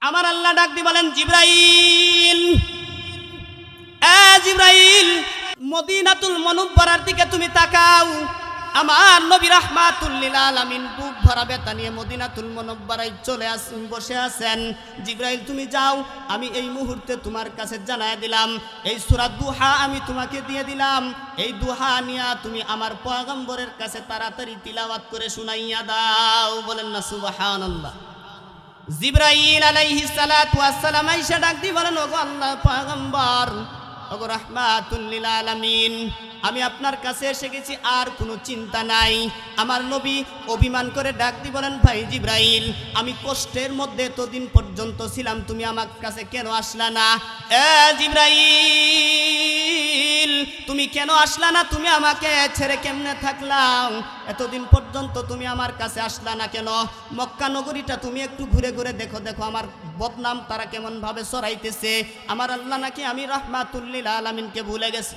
আমার আল্লাহ ডাক দিয়ে বলেন, জিবরাইল, জিবরাইল, মদিনাতুল মুনাওয়ারার দিকে তুমি তাকাও। আমার নবী রাহমাতুল লিল আলামিন বুক ভরা ব্যথা নিয়ে মদিনাতুল মুনাওয়ারায় চলে আসেন, বসে আছেন। জিবরাইল তুমি যাও, আমি এই মুহূর্তে তোমার কাছে জানায় দিলাম, এই সূরা দুহা আমি তোমাকে দিয়ে দিলাম। এই দুহা নিয়ে তুমি আমার পয়গম্বরের কাছে তাড়াতাড়ি তিলাওয়াত করে শুনাইয়া দাও। বলেন না সুবহানাল্লাহ। জিবরাইল আলাইহিস সালাতু ওয়াস সালাম আয়েশা ডাক দিয়ে বলেন, ওগো আল্লাহর পয়গম্বর, ওগো রাহমাতুল লিল আলামিন, আমি আপনার কাছে এসে গেছি, আর কোনো চিন্তা নাই। আমার নবী অভিমান করে ডাক দিয়ে বলেন, ভাই জিবরাইল, আমি কষ্টের মধ্যে এতদিন পর্যন্ত ছিলাম, তুমি আমার কাছে কেন আসলা না? জিবরাইল, তুমি কেন আসলা না? তুমি আমাকে ছেড়ে কেমনে থাকলাম? এতদিন পর্যন্ত তুমি আমার কাছে আসলা না কেন? মক্কা নগরীটা তুমি একটু ঘুরে ঘুরে দেখো, দেখো আমার বদনাম তারা কেমন ভাবে ছড়াইতেছে। আমার আল্লাহ নাকি আমি রাহমাতুল লিল আলামিনকে ভুলে গেছি।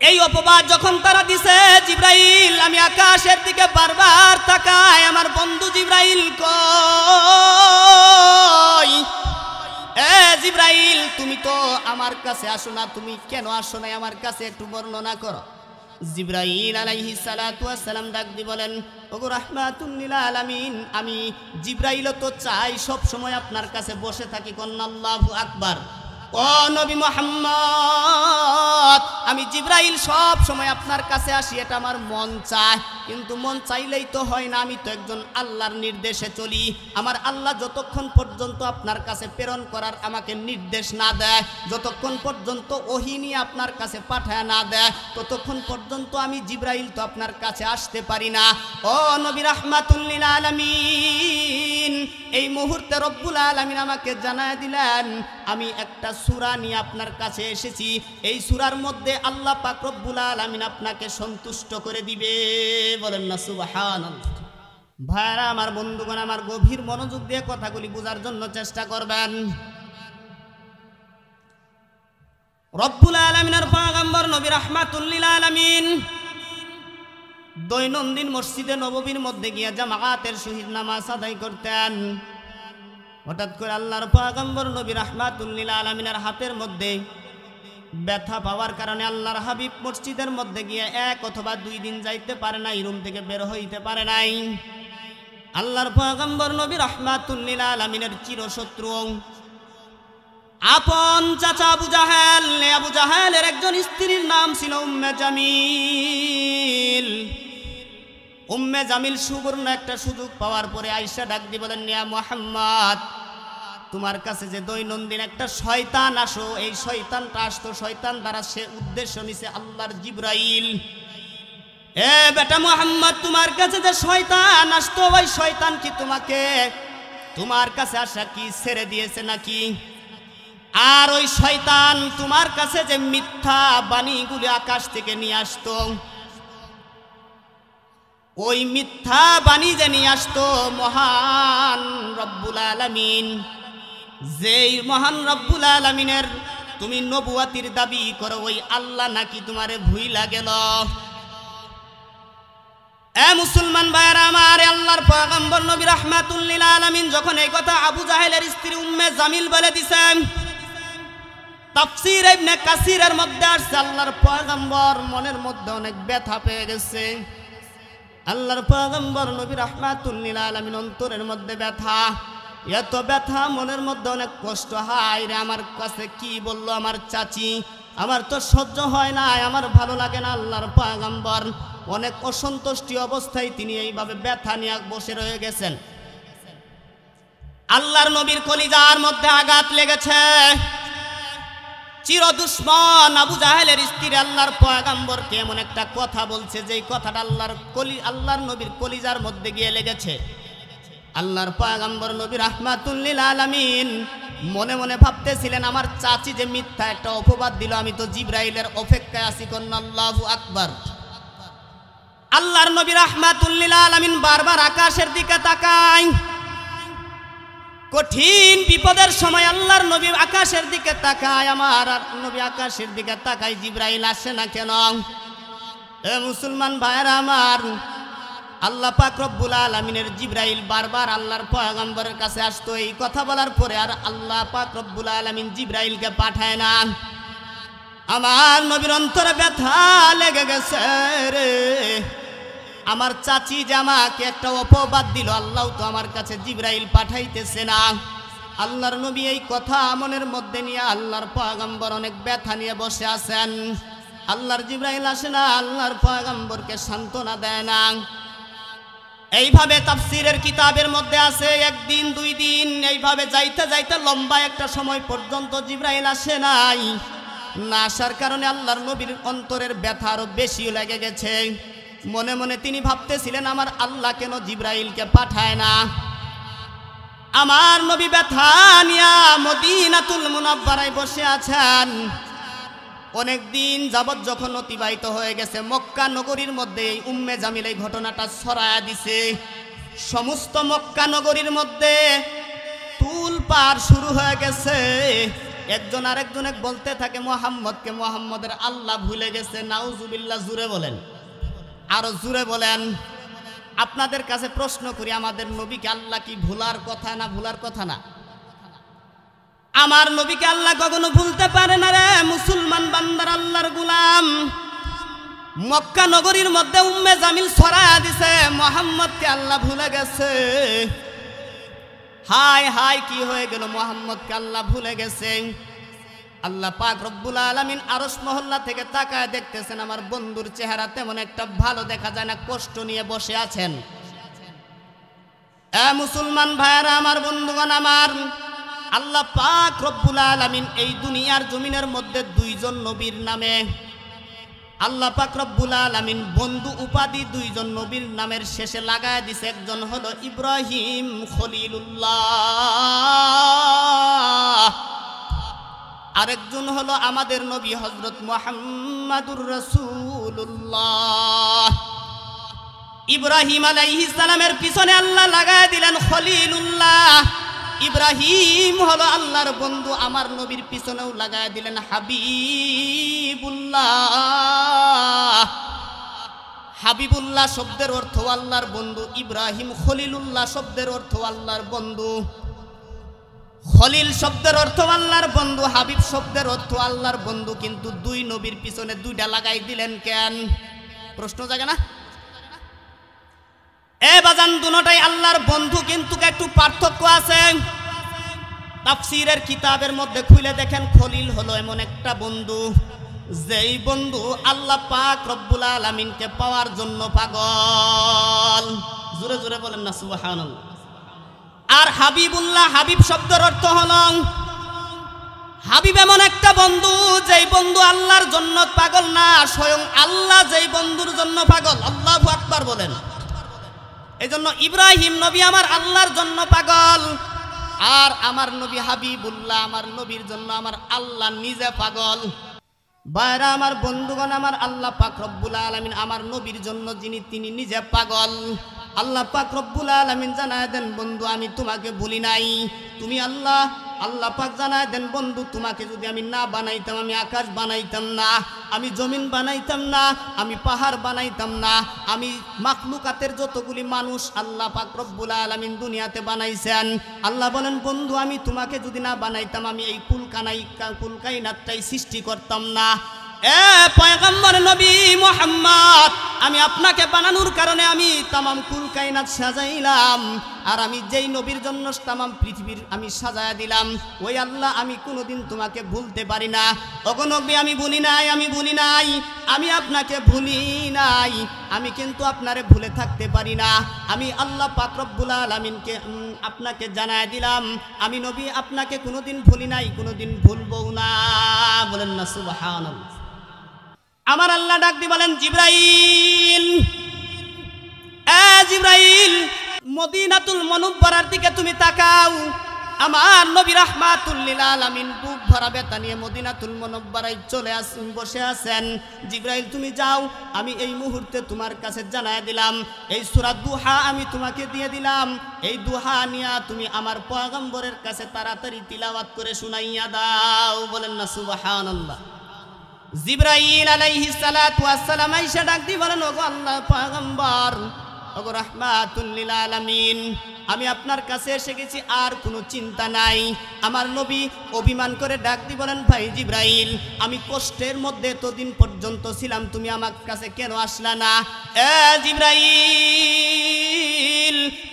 এই অপবাদ যখন তারা দিছে, জিবরাইল, আমি আকাশের দিকে বারবার তাকাই, আমার বন্ধু জিবরাইল কই? জিবরাইল, তুমি তো আমার কাছে আসো না, তুমি কেন আসো না আমার কাছে, একটু বর্ণনা করো। জিবরাইল আলাইহিস সালাতু ওয়াস সালাম ডাক দিয়ে বলেন, ওগো রাহমাতুল লিল আলামিন, আমি জিবরাইল তো চাই সব সময় আপনার কাছে বসে থাকি। কন্না আল্লাহু আকবার। ও নবী মুহাম্মদ, আমি জিবরাইল সব সময় আপনার কাছে আসি, এটা আমার মন চায়, কিন্তু মন চাইলেই তো হয় না, আমি তো একজন আল্লাহর নির্দেশে চলি। আমার আল্লাহ যতক্ষণ পর্যন্ত আপনার কাছে প্রেরণ করার আমাকে নির্দেশ না দেয়, যতক্ষণ পর্যন্ত ওহী নিয়ে আপনার কাছে পাঠায় না দেয়, ততক্ষণ পর্যন্ত আমি জিবরাইল তো আপনার কাছে আসতে পারি না। ও নবী রাহমাতুল লিল আলামিন, এই মুহূর্তে রব্বুল আলামিন আমাকে জানায় দিলেন, আমি একটা সূরা নিয়ে আপনার কাছে এসেছি, এই সূরার মধ্যে আল্লাহ পাক রব্বুল আলামিন আপনাকে সন্তুষ্ট করে দিবে। বলেন না সুবহানাল্লাহ। ভাইরা আমার, বন্ধুগণ আমার, গভীর মনোযোগ দিয়ে কথাগুলি বোঝার জন্য চেষ্টা করবেন। রব্বুল আলামিনের পয়গম্বর নবী রাহমাতুল লিল আলামিন দৈনন্দিন মসজিদে নববীর মধ্যে গিয়ে জামাতের সহিত নামাজ আদায় করতেন। হঠাৎ করে আল্লাহর পয়গম্বর নবী রাহমাতুল লিল আলামিনের হাতের মধ্যে ব্যথা পাওয়ার কারণে আল্লাহর হাবিব মসজিদের মধ্যে গিয়ে 1 অথবা 2 দিন যাইতে পারে নাই, রুম থেকে বের হইতে পারে নাই। আল্লাহর পয়গম্বর নবী রাহমাতুল লিল আলামিনের চিরশত্রু আপন চাচা আবু জাহেল, আবু জাহেলের একজন স্ত্রীর নাম ছিল উম্মে জামিল। উম্মে জামিল সুবর্ণ একটা সুযোগ পাওয়ার পরে আয়েশা ডাক দিয়ে বলেন, ইয়া মুহাম্মদ, তোমার কাছে যে দৈনন্দিন একটা শয়তান আসো, এই শয়তানটা আসতো, শয়তান দ্বারা সে উদ্দেশ্য নিছে আল্লাহর জিবরাইল। বেটা মুহাম্মদ, তোমার কাছে যে শয়তান আসতো, ওই শয়তান কি তোমাকে তোমার কাছে আসা কি ছেড়ে দিয়েছে নাকি? আর ওই শয়তান তোমার কাছে যে মিথ্যা বাণীগুলি আকাশ থেকে নিয়ে আসতো, ওই মিথ্যা বাণী যে নিয়ে আসতো মহান রব্বুল আলামিন, যেই মহান রব্বুল আলামিনের তুমি নবুয়াতির দাবি করো, ওই আল্লাহ নাকি তোমারে ভুইলা গেল। মুসলমান ভাইরা আমার, আল্লাহর পয়গম্বর নবী রাহমাতুল লিল আলামিন যখন এই কথা আবু জাহেলের স্ত্রী উম্মে জামিল বলে দিছেন, তাফসীর ইবনে কাসিরের মধ্যে আসছে, আল্লাহর পয়গম্বর মনের মধ্যে অনেক ব্যথা পেয়ে গেছে। আল্লাহর পয়গম্বর নবী রাহমাতুল লিল আলামিন অন্তরের মধ্যে ব্যথা, এত ব্যথা, মনের মধ্যে অনেক কষ্ট। হায় রে, আমার কাছে কি বললো আমার চাচি, আমার তো সহ্য হয় না, আমার ভালো লাগে না। আল্লাহর পয়গম্বর অনেক অসন্তুষ্টি অবস্থায় তিনি এইভাবে ব্যথা নিয়ে বসে রয়ে গেছেন। আল্লাহর নবীর কলিজার মধ্যে আঘাত লেগেছে। চির দুশ্মন আবু জাহেলের স্ত্রী আল্লাহর পয়গম্বরকে এমন একটা কথা বলছে, যেই কথাটা আল্লাহর নবীর কলিজার মধ্যে গিয়ে লেগেছে। আল্লাহর পয়গম্বর নবী রাহমাতুল লিল আলামিন মনে মনে ভাবতেছিলেন, আমার চাচি যে মিথ্যা একটা অপবাদ দিল, আমি তো জিবরাইলের অপেক্ষায় আছি। কন্না আল্লাহু আকবার। আল্লাহর নবী রাহমাতুল লিল আলামিন বারবার আকাশের দিকে তাকায়। কঠিন বিপদের সময় আল্লাহর নবী আকাশের দিকে তাকায়। আমার নবী আকাশের দিকে তাকায়, জিবরাইল আসে না কেন? মুসলমান ভাইরা আমার, আল্লাহ পাক রব্বুল আলামিনের জিবরাইল বারবার আল্লাহর পয়গম্বরের কাছে আসতো। এই কথা বলার পরে আর আল্লাহ পাক রব্বুল আলামিন জিবরাইলকে পাঠায় না। আমার নবীর অন্তরে ব্যথা লেগে গেছে রে, আমার চাচি জামাকে একটা অপবাদ দিল, আল্লাহ তো আমার কাছে জিবরাইল পাঠাইতেছে না। আল্লাহর নবী এই কথা মনের মধ্যে নিয়ে আল্লাহর পয়গম্বর অনেক ব্যথা নিয়ে বসে আছেন। আল্লাহর জিবরাইল আসে না, আল্লাহর পয়গম্বরকে সান্ত্বনা দেয় না। এইভাবে তাফসীরের কিতাবের মধ্যে আছে একদিন দুই দিন এইভাবে যাইতে যাইতে লম্বা একটা সময় পর্যন্ত জিবরাইল আসে নাই। না আসার কারণে আল্লাহর নবীর অন্তরের ব্যথা আরো বেশি লেগে গেছে। মনে মনে তিনি ভাবতেছিলেন আমার আল্লাহ কেন জিবরাইলকে পাঠায় না। আমার নবী ব্যথা নিয়া মদিনাতুল মুনাব্বারায় বসে আছেন। অনেক দিন যাবত যখন অতিবাহিত হয়ে গেছে, মক্কা নগরীর মধ্যে এই উম্মে জামিল এই ঘটনাটা ছড়ায়া দিছে। সমস্ত মক্কা নগরীর মধ্যে তুলপাড় শুরু হয়ে গেছে। একজন আরেকজনে বলতে থাকে মুহাম্মদকে মুহাম্মদের আল্লাহ ভুলে গেছে। নাউজুবিল্লাহ, জুরে বলেন, আরো জুরে বলেন। আপনাদের কাছে প্রশ্ন করি, আমাদের নবীকে আল্লাহ কি ভুলার কথা না? ভুলার কথা না। আমার নবীকে আল্লাহ কখনো ভুলতে পারে না রে মুসলমান বান্দার, আল্লাহর গোলাম। মক্কা নগরীর মধ্যে উম্মে জামিল ছড়ায়া দিছে মুহাম্মদকে আল্লাহ ভুলে গেছে। হায় হায়, কি হয়ে গেল? মুহাম্মদকে আল্লাহ ভুলে গেছে। আল্লাহ পাক রব্বুল আলামিন আরশ মহল্লা থেকে তাকায় দেখতেছেন আমার বন্ধুর চেহারা তেমন একটা ভালো দেখা যায় না, কষ্ট নিয়ে বসে আছেন। মুসলমান ভাইয়েরা, আমার বন্ধুগণ, আমার আল্লাহ পাক রব্বুল আলামিন এই দুনিয়ার জমিনের মধ্যে দুইজন নবীর নামে আল্লাহ পাক রব্বুল আলামিন বন্ধু উপাধি দুইজন নবীর নামের শেষে লাগায় দিছে। একজন হলো ইব্রাহিম খলিলুল্লাহ, আরেকজন হলো আমাদের নবী হযরত মুহাম্মাদুর রাসূলুল্লাহ। ইব্রাহিম আলাইহিস সালামের পিছনে আল্লাহ লাগায় দিলেন খলিলুল্লাহ। ইব্রাহিম হলো আল্লাহর বন্ধু, আমার নবীর পিছনেও লাগায় দিলেন হাবিবুল্লাহ। হাবিবুল্লাহ শব্দের অর্থ আল্লাহর বন্ধু, ইব্রাহিম খলিলুল্লাহ শব্দের অর্থ আল্লাহর বন্ধু। খলিল শব্দের অর্থ আল্লাহর বন্ধু, হাবিব শব্দের অর্থ আল্লাহর বন্ধু। কিন্তু দুই নবীর পিছনে দুইটা লাগাই দিলেন কেন? প্রশ্ন জাগে না? এ বাজান, দুটোটাই আল্লাহর বন্ধু, কিন্তু একটু পার্থক্য আছে। তাফসীরের কিতাবের মধ্যে খুলে দেখেন, খলিল হলো এমন একটা বন্ধু যেই বন্ধু আল্লাহ পাক রব্বুল আলামিনকে পাওয়ার জন্য পাগল। জোরে জোরে বলেন না সুবহানাল্লাহ। আর হাবিবুল্লাহ, হাবিব শব্দের অর্থ হলো হাবিব এমন একটা বন্ধু যেই বন্ধু আল্লাহর জন্য পাগল না, স্বয়ং আল্লাহ যেই বন্ধুর জন্য পাগল। আল্লাহু আকবার বলেন। এজন্য ইব্রাহিম নবী আমার আল্লাহর জন্য পাগল, আর আমার নবী হাবিবুল্লাহ আমার নবীর জন্য আমার আল্লাহ নিজে পাগল। ভাইরা আমার, বন্ধুগণ আমার, আল্লাহ পাক রব্বুল আলামিন আমার নবীর জন্য যিনি, তিনি নিজে পাগল। আল্লাহ পাক রব্বুল আলামিন জানায় দেন, বন্ধু আমি তোমাকে ভুলি নাই, তুমি আল্লাহ। আল্লাহ পাক জানায় দেন, বন্ধু তোমাকে যদি আমি না বানাইতাম, আমি আকাশ বানাইতাম না, আমি জমিন বানাইতাম না, আমি পাহাড় বানাইতাম না, আমি মাখলুকাতের যতগুলি মানুষ আল্লাহ পাক রব্বুল আলামিন দুনিয়াতে বানাইছেন। আল্লাহ বলেন, বন্ধু আমি তোমাকে যদি না বানাইতাম, আমি এই কুলকাইনাতটাই সৃষ্টি করতাম না। পয়গম্বর নবী মুহাম্মদ, আমি আপনাকে বানানোর কারণে আমি তামাম কুলকাইনাত সাজাইলাম, আর আমি যেই নবীর জন্য তামাম পৃথিবীর আমি সাজায়া দিলাম, ওই আল্লাহ আমি কোনোদিন তোমাকে ভুলতে পারি না। ওগো নবী, আমি ভুলি নাই, আমি ভুলি নাই, আমি আপনাকে ভুলি নাই, আমি কিন্তু আপনারে ভুলে থাকতে পারি না। আমি আল্লাহ পাক রব্বুল আলামিনকে আপনাকে জানায় দিলাম, আমি নবী আপনাকে কোনোদিন ভুলি নাই, কোনোদিন ভুলবও না। বলেন না সুবহানাল্লাহ। আমার আল্লাহ ডাক দি বলেন, জিবরাইল, জিবরাইল মদিনাতুল মুনাওয়ারার দিকে তুমি তাকাও। আমার নবী রাহমাতুল লিল আলামিন বুক ভরা ব্যথা নিয়ে মদিনাতুল মুনাওয়ারায় চলে আসেন, বসে আছেন। জিবরাইল তুমি যাও, আমি এই মুহূর্তে তোমার কাছে জানায় দিলাম, এই সূরা দুহা আমি তোমাকে দিয়ে দিলাম, এই দুহা নিয়ে তুমি আমার পয়গম্বরের কাছে তাড়াতাড়ি তিলাওয়াত করে শুনাইয়া দাও। বলেন না সুবহানাল্লাহ। জিবরাইল আলাইহিস সালাতু ওয়াস সালাম আয়েশা ডাক দি বলেন, ওগো আল্লাহর পয়গম্বর, ওগো রাহমাতুল লিল আলামিন, আমি আপনার কাছে এসে গেছি, আর কোনো চিন্তা নাই। আমার নবী অভিমান করে ডাক দিয়ে বলেন, ভাই জিবরাইল, আমি কষ্টের মধ্যে এতদিন পর্যন্ত ছিলাম, তুমি আমার কাছে কেন আসলা না? এ জিবরাইল,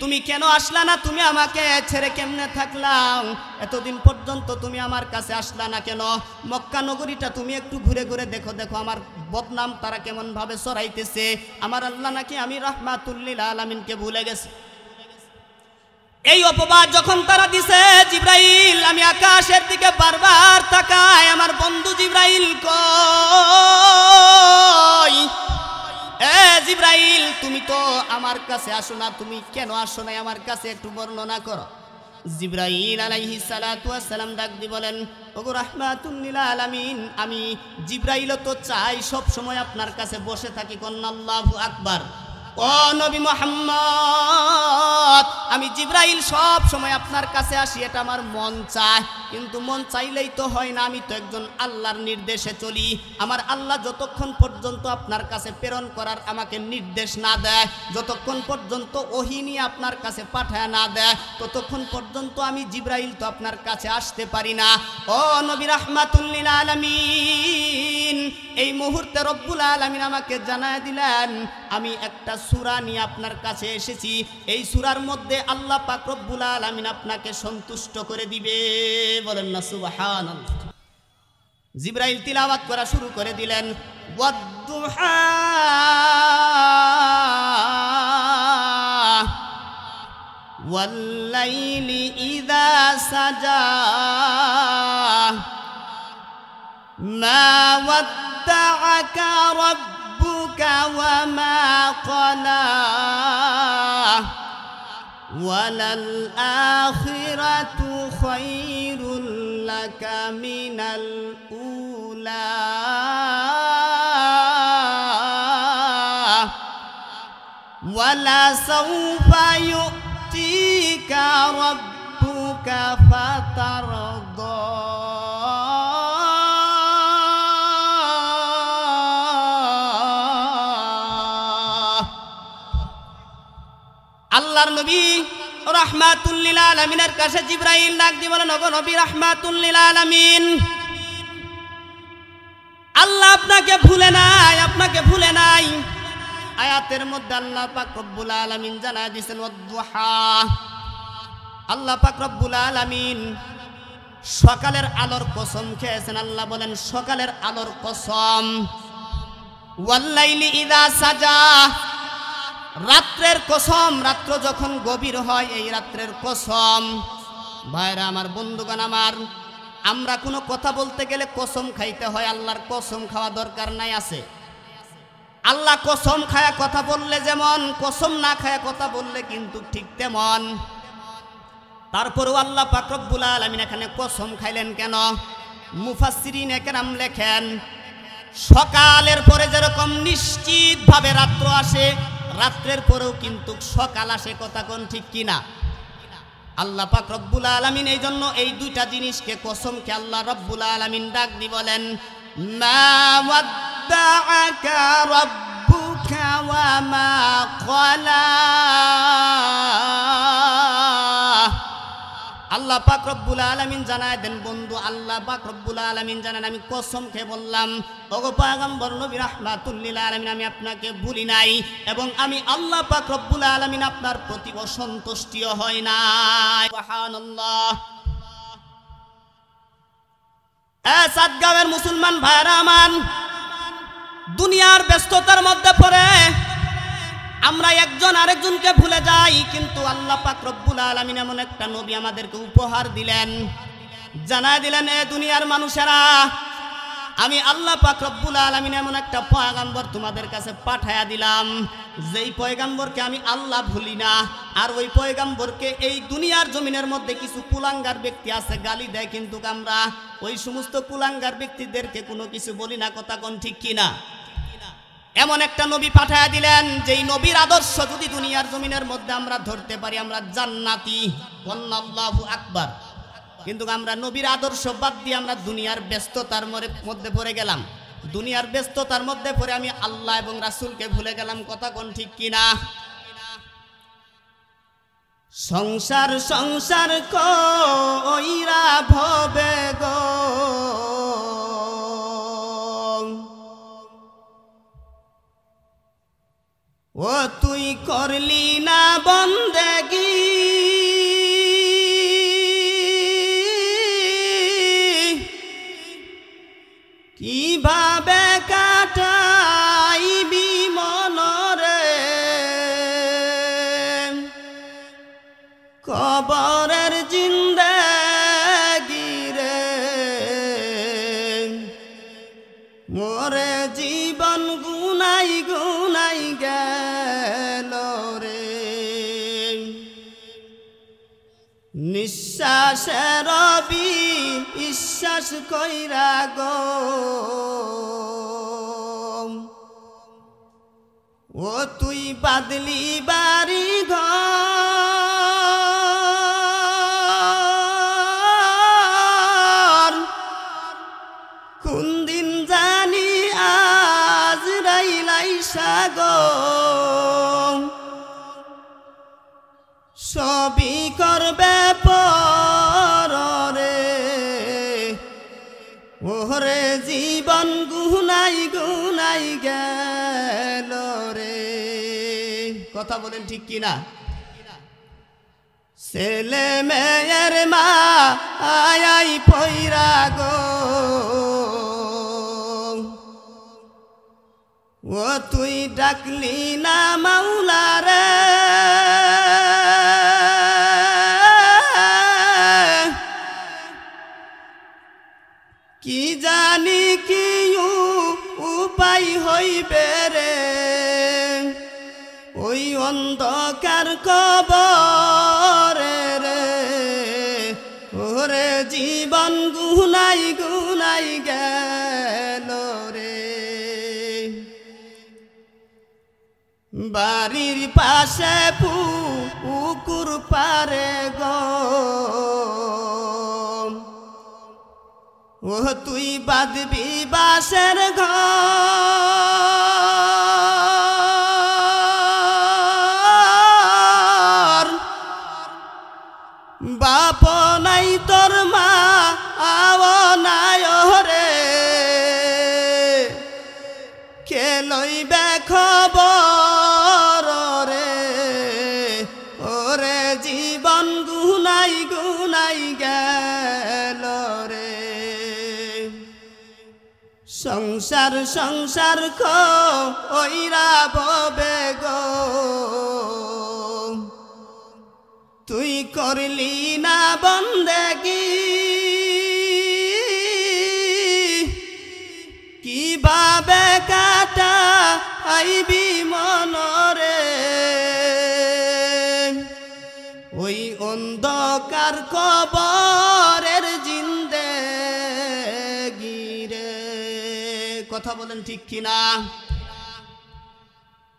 তুমি কেন আসলা না? তুমি আমাকে ছেড়ে কেমনে থাকলাম? এতদিন পর্যন্ত তুমি আমার কাছে আসলা না কেন? মক্কা নগরীটা তুমি একটু ঘুরে ঘুরে দেখো, দেখো আমার বদনাম তারা কেমন ভাবে ছড়াইতেছে। আমার আল্লাহ নাকি আমি রাহমাতুল লিল আলামিনকে ভুলে গেছি। এই অপবাদ যখন তারা দিছে, জিবরাইল, আমি আকাশের দিকে বারবার তাকাই, আমার বন্ধু জিবরাইল কই? এ জিবরাইল, তুমি তো আমার কাছে আসো না, তুমি কেন আসো না আমার কাছে, একটু বর্ণনা করো। জিবরাইল আলাইহিস সালাতু ওয়াস সালাম ডাক দিয়ে বলেন, ওগো রাহমাতুল লিল আলামিন, আমি জিবরাইল তো চাই সব সময় আপনার কাছে বসে থাকি। কন্না আল্লাহু আকবার। ও নবী মুহাম্মদ, আমি জিবরাইল সব সময় আপনার কাছে আসি, এটা আমার মন চায়, কিন্তু মন চাইলেই তো হয় না, আমি তো একজন আল্লাহর নির্দেশে চলি। আমার আল্লাহ যতক্ষণ পর্যন্ত আপনার কাছে প্রেরণ করার আমাকে নির্দেশ না দেয়, যতক্ষণ পর্যন্ত ওহী নিয়ে আপনার কাছে পাঠায় না দেয়, ততক্ষণ পর্যন্ত আমি জিবরাইল তো আপনার কাছে আসতে পারি না। ও নবী রাহমাতুল লিল আলামিন, এই মুহূর্তে রব্বুল আলামিন আমাকে জানায় দিলেন, আমি একটা সূরা নিয়ে আপনার কাছে এসেছি, এই সূরার মধ্যে আল্লাহ পাক রব্বুল আলামিন আপনাকে সন্তুষ্ট করে দিবে। বলেন না সুবহানাল্লাহ। জিবরাইল তিলাওয়াত করা শুরু করে দিলেন, ওয়াদ-দুহা ওয়াল-লাইলি ইযা সাজা মা ওয়াদ্দাআকা রাব্বুকা ওয়া মা ক্বালা ওয়ালাল আখিরাতু খায়রুল লাকা মিনাল উলা ওয়ালা সাওফা ইউতিকা রাব্বুকা ফাতারদা। আল্লাহর নবী রাহমাতুল লিল আলামিনের কাছে জিবরাইল ডাক দিয়ে বলেন, ওগো নবী রাহমাতুল লিল আলামিন, আল্লাহ আপনাকে ভুলে নাই, আপনাকে ভুলে নাই। আয়াতের মধ্যে আল্লাহ পাক রব্বুল আলামিন জানায় দিয়েছেন, ওয়াদ-দুহা, আল্লাহ পাক রব্বুল আলামিন সকালের আলোর কসম খেয়েছেন। আল্লাহ বলেন, সকালের আলোর কসম। ওয়াল-লাইলি ইযা সাজা, রাত্রের কসম, রাত্র যখন গভীর হয় এই রাত্রের কসম। ভাইরা আমার, বন্ধুগণ আমার, আমরা কোনো কথা বলতে গেলে কসম খাইতে হয়, আল্লাহর কসম খাওয়া দরকার নাই আছে? আল্লাহ কসম খায়া কথা বললে যেমন, কসম না খায়া কথা বললে কিন্তু ঠিক তেমন। তারপরেও আল্লাহ পাক রব্বুল আলামিন এখানে কসম খাইলেন কেন? মুফাসসিরিনে কেরাম লেখেন, সকালের পরে যেরকম নিশ্চিতভাবে রাত্র আসে, রাত্রের পরেও কিন্তু সকাল আসে। কথা কোন ঠিক কিনা? আল্লাহ পাক রব্বুল আলামিন এই জন্য এই দুইটা জিনিসকে কসমকে আল্লাহ রব্বুল আলামিন ডাক দি বলেন, মা ওয়াদ্দাআকা রাব্বুকা ওয়া মা ক্বালা। আল্লাহ পাক রব্বুল আলামিন জানায় দেন, বন্ধু আল্লাহ পাক রব্বুল আলামিন জানেন আমি কসম খেয়ে বললাম, ওগো পয়গম্বর নবী রাহমাতুল লিল আলামিন, আমি আপনাকে ভুলি নাই এবং আমি আল্লাহ পাক রব্বুল আলামিন আপনার প্রতি অসন্তুষ্টিও হয় নাই। সুবহানাল্লাহ। সাতগাঁওয়ের মুসলমান ভাইরা আমার, দুনিয়ার ব্যস্ততার মধ্যে পড়ে আমরা একজন আরেকজনকে ভুলে যাই, কিন্তু আল্লাহ পাক রব্বুল আলামিন এমন একটা নবী আমাদেরকে উপহার দিলেন, জানায় দিলেন, এ দুনিয়ার মানুষেরা, আমি আল্লাহ পাক রব্বুল আলামিন এমন একটা পয়গম্বর তোমাদের কাছে পাঠায়া দিলাম, যেই পয়গম্বরকে আমি আল্লাহ ভুলি না। আর ওই পয়গম্বরকে এই দুনিয়ার জমিনের মধ্যে কিছু কুলাঙ্গার ব্যক্তি আছে গালি দেয়, কিন্তু আমরা ওই সমস্ত কুলাঙ্গার ব্যক্তিদেরকে কোনো কিছু বলি না। কথা কোন ঠিক কিনা? এমন একটা নবী পাঠায়া দিলেন, যেই নবীর আদর্শ যদি দুনিয়ার জমিনের মধ্যে আমরা ধরতে পারি, আমরা জান্নাতি। আল্লাহু আকবার। কিন্তু আমরা নবীর আদর্শ বাদ দিয়ে আমরা দুনিয়ার ব্যস্ততার মধ্যে পড়ে গেলাম, দুনিয়ার ব্যস্ততার মধ্যে পড়ে আমি আল্লাহ এবং রাসূলকে ভুলে গেলাম। কথা কোন ঠিক কিনা? সংসার সংসার কইরা ভবে গো ও তুই করলি না বন্দেগি কিভাবে কাটাইবি মনরে কবরের জিন্দেগি রে মোরে জীবন গুনাই গুনাই গেল রে নিঃশ্বাসের বিশ্বাস কইরা গো ও তুই বাদলি বাড়ি ঘর কোন দিন জানি আজ রাইলাইসা গো সবই করবে পরে ওরে জীবন গুনাই গুনাই গেল রে কথা বলেন ঠিক কিনা ছেলে মেয়ের মা আই পয়রা গো ও তুই ডাকলি না মাওলা রে কি জানি কি উপায় হইবে রে ওই অন্ধকার কবরে রে ওরে জীবন গুনাই গুনাই গেল রে বাড়ির পাশে পুকুর পারে গো ও তুই বাঁধবি বাঁশের ঘর বাপ নাই তোর মা আও নাই রে কে লইবে খবর রে ওরে জীবন গুনাই গুনাই গেল রে সংসার সংসার কইরা ভবে গো তুই করলি না বন্দেগি কিভাবে কাটাইবি মনরে ওই অন্ধকার কবরের জিন্দেগি রে কথা বলেন ঠিক কিনা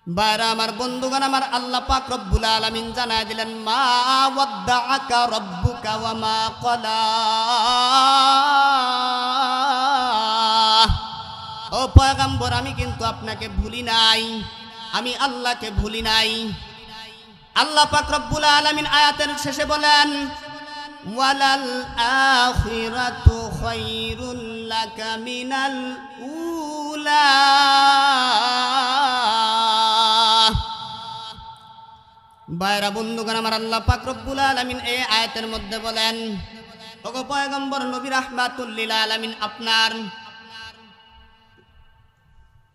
বাইরা আমার বন্ধুগণ আমার আল্লাহ পাক রব্বুল আলামিন জানায় দিলেন মা ওয়াদ্দাআকা রব্বুকা ওয়া মা ক্বালা ও পয়গম্বর আমি কিন্তু আপনাকে ভুলি নাই আমি আল্লাহকে ভুলি নাই আল্লাহ পাক রব্বুল আলামিন আয়াতের শেষে বলেন ওয়ালাল আখিরাতু খায়রুল লাকা মিনাল উলা বাইরা বন্ধুগণ আমার আল্লাহ পাক রব্বুল আলামিন এই আয়াতের মধ্যে বলেন ওগো পয়গম্বর নবী রাহমাতুল লিল আলামিন আপনার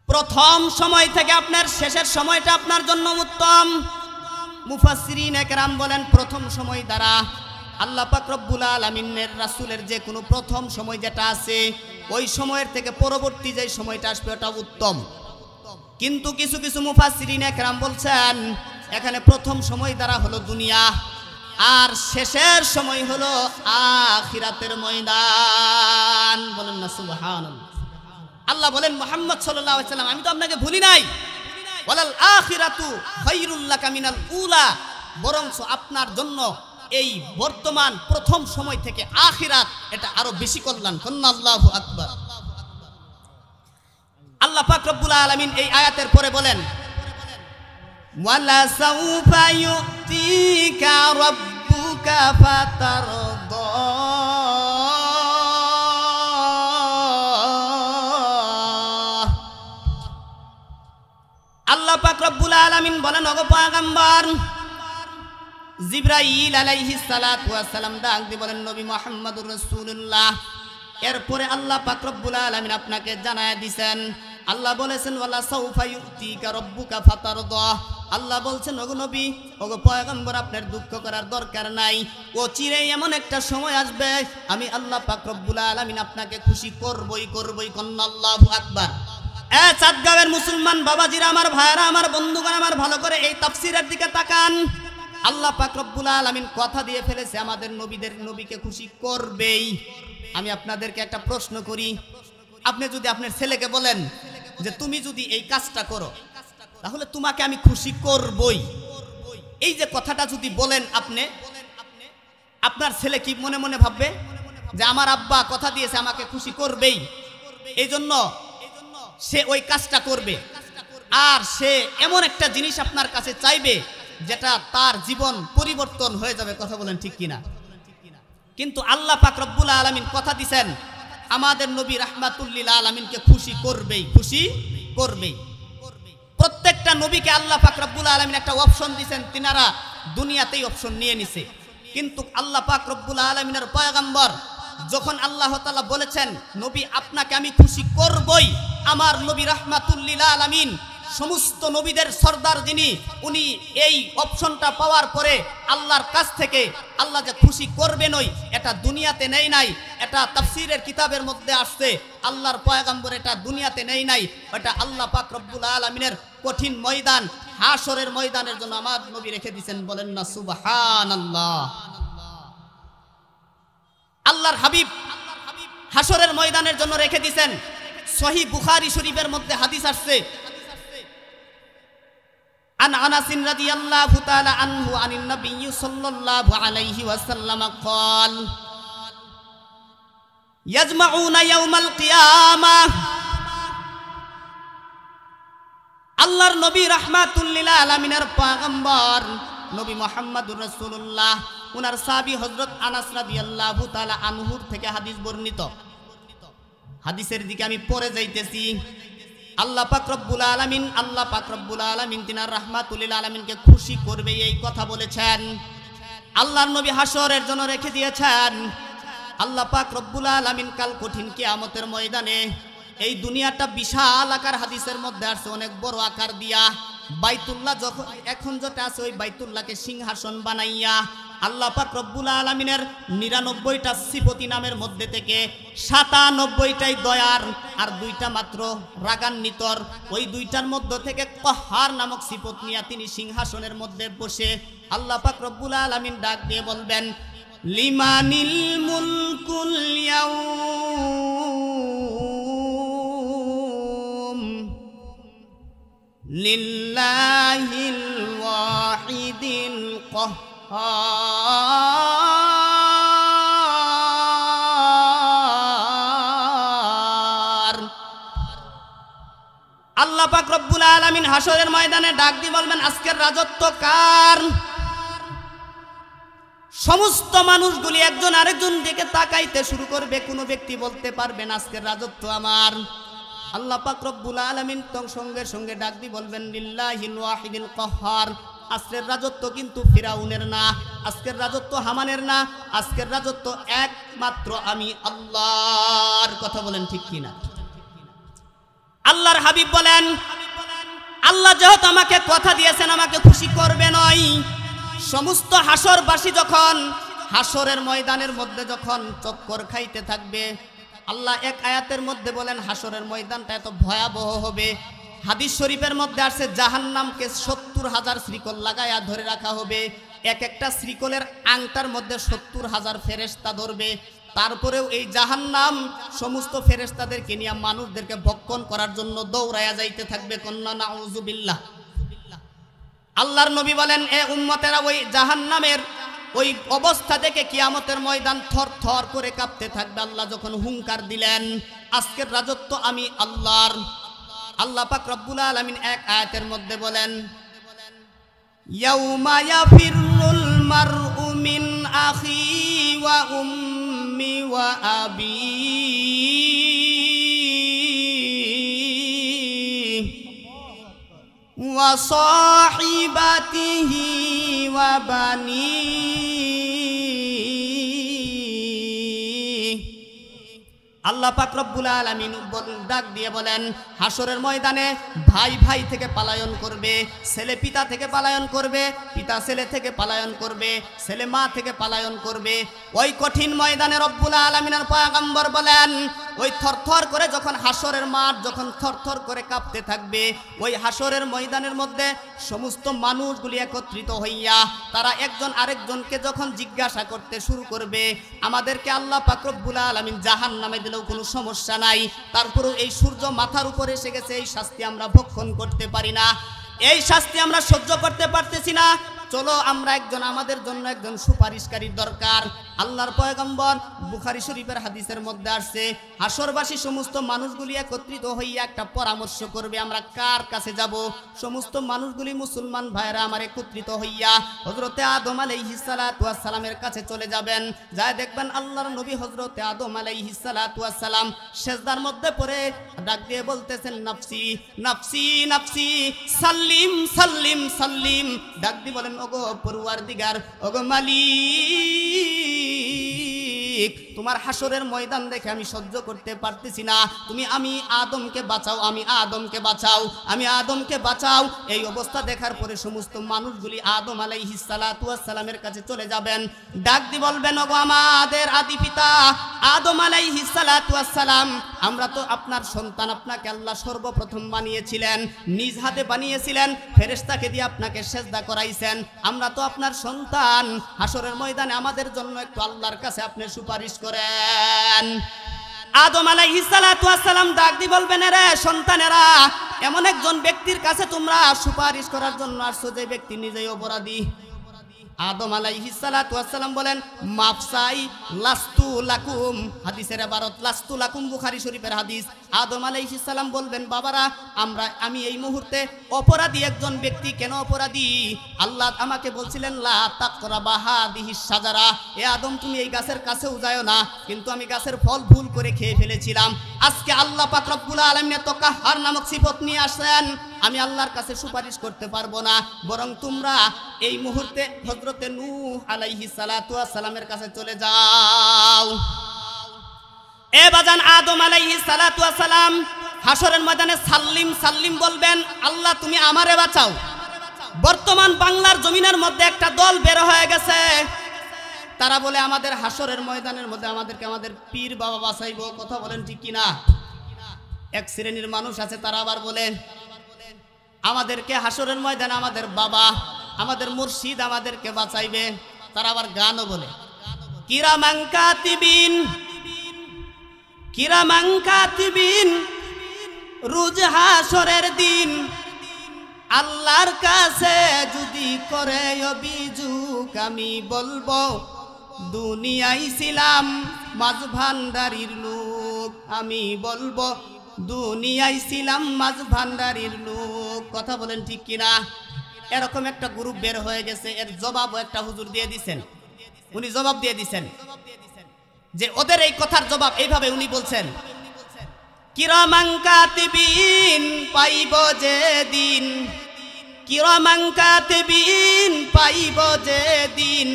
প্রথম সময় থেকে আপনার শেষের সময়টা আপনার জন্য উত্তম মুফাসসিরিনে কেরাম বলেন প্রথম সময় দ্বারা আল্লাহ পাক রব্বুল আলামিনের রাসূলের যে কোনো প্রথম সময় যেটা আছে ওই সময়ের থেকে পরবর্তী যে সময়টা আসবে ওটা উত্তম কিন্তু কিছু কিছু মুফাসসিরিনে কেরাম বলছেন এখানে প্রথম সময় দ্বারা হলো দুনিয়া আর শেষের সময় হলো আখিরাতের ময়দান বলেন না সুবহানাল্লাহ আল্লাহ বলেন মুহাম্মদ সাল্লাল্লাহু আলাইহি ওয়াসাল্লাম আমি তো আপনাকে ভুলি নাই ওয়ালাল আখিরাতু খায়রুল লাকা মিনাল উলা বরংস আপনার জন্য এই বর্তমান প্রথম সময় থেকে আখিরাত এটা আরো বেশি কল্যাণ আল্লাহু আকবার আল্লাহ পাক রব্বুল আলামিন এই আয়াতের পরে বলেন ওয়ালা সাউফা ইউতিকা রাব্বুকা ফাতারদা। আল্লাহ পাক রব্বুল আলামিন বলেন, ওগো পয়গম্বর জিবরাইল আলাইহিস সালাতু ওয়াস সালাম ডাক দিয়ে বলেন, নবী মুহাম্মদুর রাসূলুল্লাহ। এরপরে আল্লাহ পাক রব্বুল আলামিন আপনাকে জানায়া দিবেন, আল্লাহ বলেছেন ওয়ালা সাউফা ইউতিকা রাব্বুকা ফাতারদা। আল্লাহ বলছেন, ওগো নবী, ওগো পয়গম্বর, আপনার দুঃখ করার দরকার নাই। ও চিরে এমন একটা সময় আসবে আমি আল্লাহ পাক রব্বুল আলামিন আপনাকে খুশি করবই করবই। আল্লাহু আকবার। চাঁদগাঁওয়ের মুসলমান বাবাজিরা, আমার ভাইরা, আমার বন্ধুগণ, আমার ভালো করে এই তাফসীরের দিকে তাকান। আল্লাহ পাক রব্বুল আলামিন কথা দিয়ে ফেলেছে আমাদের নবীকে খুশি করবেই। আমি আপনাদেরকে একটা প্রশ্ন করি, আপনি যদি আপনার ছেলেকে বলেন যে তুমি যদি এই কাজটা করো তাহলে তোমাকে আমি খুশি করবই, এই যে কথাটা যদি বলেন আপনি, আপনার ছেলে কি মনে মনে ভাববে যে আমার আব্বা কথা দিয়েছে আমাকে খুশি করবেই, এই জন্য সে ওই কাজটা করবে। আর সে এমন একটা জিনিস আপনার কাছে চাইবে যেটা তার জীবন পরিবর্তন হয়ে যাবে। কথা বলেন ঠিক কিনা? কিন্তু আল্লাহ পাক রব্বুল আলামিন কথা দিয়েছেন আমাদের নবী রাহমাতুল লিল আলামিনকে খুশি করবেই, খুশি করবেই। প্রত্যেকটা নবীকে আল্লাহ পাক রব্বুল আলামিন একটা অপশন দিয়েছেন, তিনারা দুনিয়াতেই অপশন নিয়ে নিছে। কিন্তু আল্লাহ পাক রব্বুল আলামিনের পয়গম্বর যখন আল্লাহ তাআলা বলেছেন নবী আপনাকে আমি খুশি করবই, আমার নবী রাহমাতুল লিল আলামিন সমস্ত নবীদের সর্দার যিনি, উনি এই অপশনটা পাওয়ার পরে আল্লাহর কাছ থেকে আল্লাহ যে খুশি করবেনই এটা দুনিয়াতে নেই নাই, এটা তাফসীরের কিতাবের মধ্যে আসছে। আল্লাহর পয়গম্বর এটা দুনিয়াতে নেই নাই, এটা আল্লাহ পাক রব্বুল আলামিনের কঠিন ময়দান হাশরের ময়দানের জন্য আমার নবী রেখে দিয়েছেন। বলেন না সুবহানাল্লাহ। আল্লাহর হাবিব হাশরের ময়দানের জন্য রেখে দিয়েছেন। সহিহ বুখারী শরীফের মধ্যে হাদিস আসছে, عن أنس رضي الله تعالى عنه عن النبي صلى الله عليه وسلم قال يجمعون يوم القيامة। আল্লাহর নবী রাহমাতুল লিল আলামিনের পয়গম্বর নবী মুহাম্মদুর রাসূলুল্লাহ, উনার সাহাবী হযরত আনাস রাদিয়াল্লাহু তাআলা আনহুর থেকে হাদিস বর্ণিত। হাদিসের দিকে আমি পড়ে যাইতেছি। আল্লাহ পাক রব্বুল আলামিন তিনার রাহমাতুল লিল আলামিনকে খুশি করবে এই কথা বলেছেন। আল্লাহর নবী হাশরের জন্য রেখে দিয়েছেন। আল্লাহ পাক রব্বুল আলামিন কাল কঠিন কিয়ামতের ময়দানে এই দুনিয়াটা বিশাল আকার, হাদিসের মধ্যে আছে অনেক বড় আকার দিয়া বাইতুল্লাহ যখন এখন যেটা আছে ওই বাইতুল্লাহকে সিংহাসন বানাইয়া আল্লাহ পাক রব্বুল আলামিনের ৯৯টা সিফতি নামের মধ্যে থেকে ৯৭টাই দয়ার আর ২টা মাত্র রাগান্বিতর। ওই ২টার মধ্যে থেকে কহার নামক সিফত নিয়ে তিনি সিংহাসনের মধ্যে বসে আল্লাহ পাক রব্বুল আলামিন ডাক দিয়ে বলবেন, লিমানিল মুলকুল ইয়াউম লিল্লাহিল ওয়াহিদিল কাহ্হার। আল্লাহ পাক রব্বুল আলামিন হাশরের ময়দানে ডাক দিয়ে বলবেন, আজকের রাজত্ব কার? সমস্ত মানুষগুলি একজন আরেকজন দিকে তাকাইতে শুরু করবে। কোনো ব্যক্তি বলতে পারবে না আজকের রাজত্ব আমার। আল্লাহ পাক রব্বুল আলামিন সঙ্গে সঙ্গে ডাক দিয়ে বলবেন, লিল্লাহিল ওয়াহিদিল কাহ্হার। আজকের রাজত্ব কিন্তু ফিরাউনের না, আজকের রাজত্ব হামানের না, আজকের রাজত্ব একমাত্র আমি আল্লাহর। কথা বলেন ঠিক কিনা? আল্লাহর হাবিব বলেন, আল্লাহ যেহেতু আমাকে কথা দিয়েছেন আমাকে খুশি করবে নয়, সমস্ত হাশরবাসী যখন হাশরের ময়দানের মধ্যে যখন চক্কর খাইতে থাকবে, আল্লাহ এক আয়াতের মধ্যে বলেন হাশরের ময়দানটা এত ভয়াবহ হবে। হাদিস শরীফের মধ্যে আসছে জাহান্নামকে ৭০,০০০ শ্রীকল লাগায়া ধরে রাখা হবে। এক একটা শ্রীকলের আংটার মধ্যে ৭০,০০০ ফেরেশতা ধরবে। তারপরেও এই জাহান্নাম সমস্ত ফেরেশতাদেরকে নিয়ে মানুষদেরকে ভক্ষণ করার জন্য দৌড়ায়া যাইতে থাকবে। কন্যা নাউযুবিল্লাহ। আল্লাহর নবী বলেন, এ উম্মতেরা ওই জাহান্নামের ওই অবস্থা দেখে কিয়ামতের ময়দান থর থর করে কাঁপতে থাকবে। আল্লাহ যখন হুঙ্কার দিলেন আজকের রাজত্ব আমি আল্লাহর। আল্লাহ পাক রব্বুল আলামিন এক আয়াতের মধ্যে বলেন, ইয়াউমা ইয়াফিরুল মারউ মিন আখি ওয়া উম্মি ওয়া আবি ওয়া সাহিবাতিহি ওয়া বানি। আল্লাহ পাক রব্বুল আলামিন ডাক দিয়ে বলেন, হাসরের ময়দানে ভাই ভাই থেকে পালায়ন করবে, ছেলে পিতা থেকে পালায়ন করবে, পিতা ছেলে থেকে পালায়ন করবে, ছেলে মা থেকে পালায়ন করবে। ওই কঠিন ময়দানে রব্বুল আলামিনের পয়গম্বর বলেন, ওই থরথর করে যখন হাসরের মাঠ যখন থরথর করে কাঁপতে থাকবে, ওই হাসরের ময়দানের মধ্যে সমস্ত মানুষগুলি একত্রিত হইয়া তারা একজন আরেকজনকে যখন জিজ্ঞাসা করতে শুরু করবে, আমাদেরকে আল্লাহ পাক রব্বুল আলামিন জাহান্নামে দিলেও কোনো সমস্যা নাই, তারপরেও এই সূর্য মাথার উপরে এসে গেছে, এই শাস্তি আমরা ভক্ষণ করতে পারি না, এই শাস্তি আমরা সহ্য করতে পারতেছি না, চলো আমরা আমাদের জন্য একজন সুপারিশকারী দরকার। আল্লাহর পয়গম্বর বুখারী শরীফের হাদিসের মধ্যে আসছে, হাসরবাসী সমস্ত মানুষগুলি একত্রিত হইয়া একটা পরামর্শ করবে, আমরা কার কাছে যাব? সমস্ত মানুষগুলি মুসলমান ভাইরা আমার একত্রিত হইয়া হযরতে আদম আলাইহিস সালাতু ওয়াস সালামের কাছে চলে যাবেন। যায় দেখবেন আল্লাহর নবী হযরতে আদম আলাইহিস সালাতু ওয়াস সালাম সিজদার মধ্যে পড়ে ডাক দিয়ে বলতেছেন, নাফসি নাফসি নাফসি সাল্লিম সাল্লিম সাল্লিম। ডাক দিয়ে বলেন, ওগো পরওয়ারদিগার, ওগো মালিক, তোমার হাসরের ময়দান দেখে আমি সহ্য করতে পারতেছি না, তুমি আমি আদমকে বাঁচাও, আমি আদমকে বাঁচাও, আমি আদমকে বাঁচাও। এই অবস্থা দেখার পরে সমস্ত মানুষগুলি আদম আলাইহিস সালাতু ওয়াস সালামের কাছে চলে যাবেন, ডাক দিয়ে বলবেন, ওগো আমাদের আদি পিতা আদম আলাইহিস সালাতু ওয়াস সালাম, আমরা তো আপনার সন্তান, আপনাকে আল্লাহ সর্বপ্রথম বানিয়েছিলেন, নিজ হাতে বানিয়েছিলেন, ফেরেশতাকে দিয়ে আপনাকে সেজদা করাইছেন, আমরা তো আপনার সন্তান, হাসরের ময়দানে আমাদের জন্য একটু আল্লাহর কাছে আপনি সুপারিশ করেন। আদম আলাইহিস সালাতু ওয়াস সালাম ডাক দিয়ে বলবেন, রে সন্তানেরা, এমন একজন ব্যক্তির কাছে তোমরা সুপারিশ করার জন্য আসছো যে ব্যক্তি নিজেই অপরাধী। আদম আলাইহিস সালাতু ওয়াস সালাম বলেন, মাফ চাই, লাস্তু লাকুম, হাদিসের ইবারত লাস্তু লাকুম, বুখারী শরীফের হাদিস। আদম আলাইহিস সালাম বলবেন, বাবারা, আমি এই মুহূর্তে অপরাধী একজন ব্যক্তি। কেন অপরাধী? আল্লাহ আমাকে বলছিলেন, লা তাকরাবা হাদিহিস শাজারা, এ আদম তুমি এই গাছের কাছেও যাও না, কিন্তু আমি গাছের ফল ভুল করে খেয়ে ফেলেছিলাম। আজকে আল্লাহ পাক রব্বুল আলামিন এত কাহ্হার নামক সিফত নিয়ে আসেন, আমি আল্লাহর কাছে সুপারিশ করতে পারবো না, বরং তোমরা এই মুহূর্তে হযরতে নূহ আলাইহিস সালাতু ওয়াস সালামের কাছে চলে যাও। এ বাজান, আদম আলাইহিস সালাতু ওয়াস সালাম হাসরের ময়দানে সাল্লিম সাল্লিম বলবেন, আল্লাহ তুমি আমারে বাঁচাও। বর্তমান বাংলার জমিনের মধ্যে একটা দল বের হয়ে গেছে, তারা বলে আমাদের হাসরের ময়দানের মধ্যে আমাদেরকে আমাদের পীর বাবা বাঁচাইবো। কথা বলেন ঠিক কিনা? এক শ্রেণীর মানুষ আছে, তারা আবার বলে আমাদেরকে হাসরের ময়দানে আমাদের বাবা, আমাদের মুর্শিদ আমাদেরকে বাঁচাইবে। তারা আবার গানও বলে, কিরামান কাতিবিন কিরামান কাতিবিন, রোজ হাসরের দিন আল্লাহর কাছে যদি করে অভিযোগ, আমি বলবো দুনিয়ায় ছিলাম মাঝ ভান্ডারির লোক, আমি বলবো দুনিয়ায় ছিলাম মাঝ ভান্ডারির লোক। কথা বলেন ঠিক কিনা? এরকম একটা গ্রুপ বের হয়ে গেছে, এর জবাবও একটা হুজুর দিয়ে দিছেন। উনি জবাব দিয়ে দিছেন যে ওদের এই কথার জবাব এইভাবে উনি বলছেন, কিরামান কাতিবিন পাইব যে দিন, কিরামান কাতিবিন পাইব যে দিন,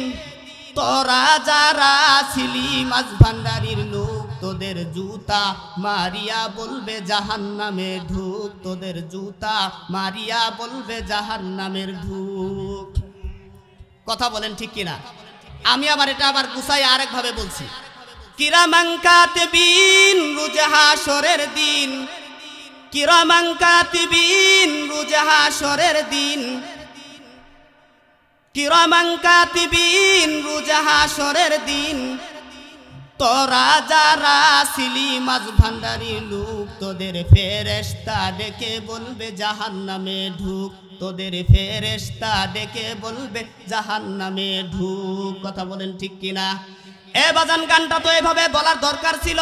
তোরা যারা ছিলি মাঝ ভান্ডারির লোক, তোদের জুতা মারিয়া বলবে জাহান্নামে ঢুক, তোদের জুতা মারিয়া বলবে জাহান্নামের ঢুক। কথা বলেন ঠিক কিনা? আমি আবার এটা আবার গুছাই আরেকভাবে বলছি, কিরামান কাতিবিন রোজ হাসরের দিন, কিরামান কাতিবিন রোজ হাসরের দিন, কিরামান কাতিবিন রোজ হাসরের দিন, তোরা যারা ছিলি মাঝ ভান্ডারি লোক, তোদের ফেরেশতা ডেকে বলবে জাহান্নামে ঢুক, তোদের ফেরেশতা ডেকে বলবে জাহান্নামে ঢুক। কথা বলেন ঠিক কিনা? এ বাজান, গানটা তো এভাবে বলার দরকার ছিল,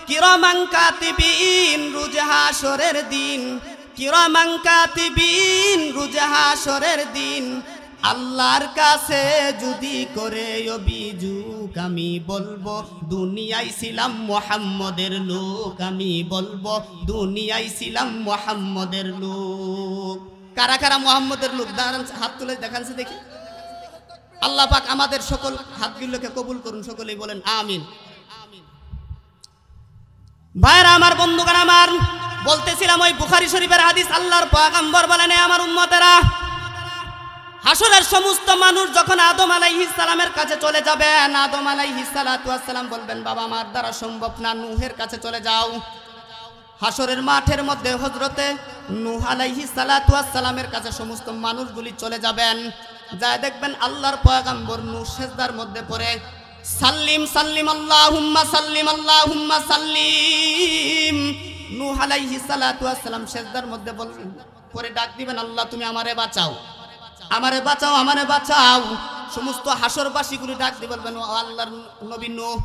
কিরামান কাতিবিন রোজ হাসরের দিন, কিরামান কাতিবিন, রোজ হাসরের দিন আল্লাহর কাছে যদি করে অভিযোগ, আমি বলবো দুনিয়ায় ছিলাম মুহাম্মদের লোক, আমি বলবো দুনিয়ায় ছিলাম মুহাম্মদের লোক। কারা কারা মুহাম্মদের লোক দাঁড়ান, হাত তুলে দেখানছে দেখি। আল্লাহ পাক আমাদের সকল হাতগুলোকে কবুল করুন, সকলেই বলেন আমিন। ভাইরা আমার, বন্ধুগণ আমার, বলতেছিলাম ওই বুখারী শরীফের হাদিস, আল্লাহর পয়গম্বর বলেন, আমার উম্মতেরা, হাসরের সমস্ত মানুষ যখন আদম আলাইহিস সালামের কাছে চলে যাবেন, আদম আলাইহিস সালাতু ওয়াস সালাম বলবেন, বাবা আমার দ্বারা সম্ভব না, নূহের কাছে চলে যাও। হাসরের মাঠের মধ্যে হযরতে নূহ আলাইহিস সালাতু ওয়াস সালামের কাছে সমস্ত মানুষগুলি চলে যাবেন। যা দেখবেন আল্লাহর পয়গম্বর নূহ সিজদার মধ্যে পড়ে সাল্লিম সাল্লিম আল্লাহুম্মা সাল্লিম আল্লাহুম্মা সাল্লিম। নূহ আলাইহিস সালাতু ওয়াস সালাম সিজদার মধ্যে বলবেন, পরে ডাক দিবেন, আল্লাহ তুমি আমারে বাঁচাও, আমারে বাঁচাও, আমারে বাঁচাও। সমস্ত হাসরবাসীগুলি ডাক দিয়ে বলবেন, ও আল্লাহর নবী নূহ,